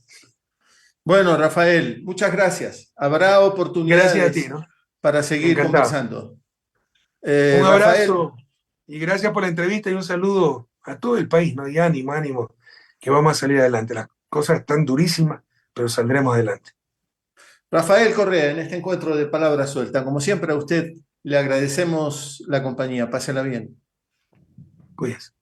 Bueno, Rafael, muchas gracias. Habrá Gracias a ti, oportunidades ¿no? para seguir Encantado. conversando. Un Rafael, abrazo y gracias por la entrevista y un saludo a todo el país, ¿no? Y ánimo, ánimo, que vamos a salir adelante. Las cosas están durísimas, pero saldremos adelante. Rafael Correa, en este encuentro de Palabra Suelta. Como siempre, a usted le agradecemos la compañía. Pásela bien. Cuídense.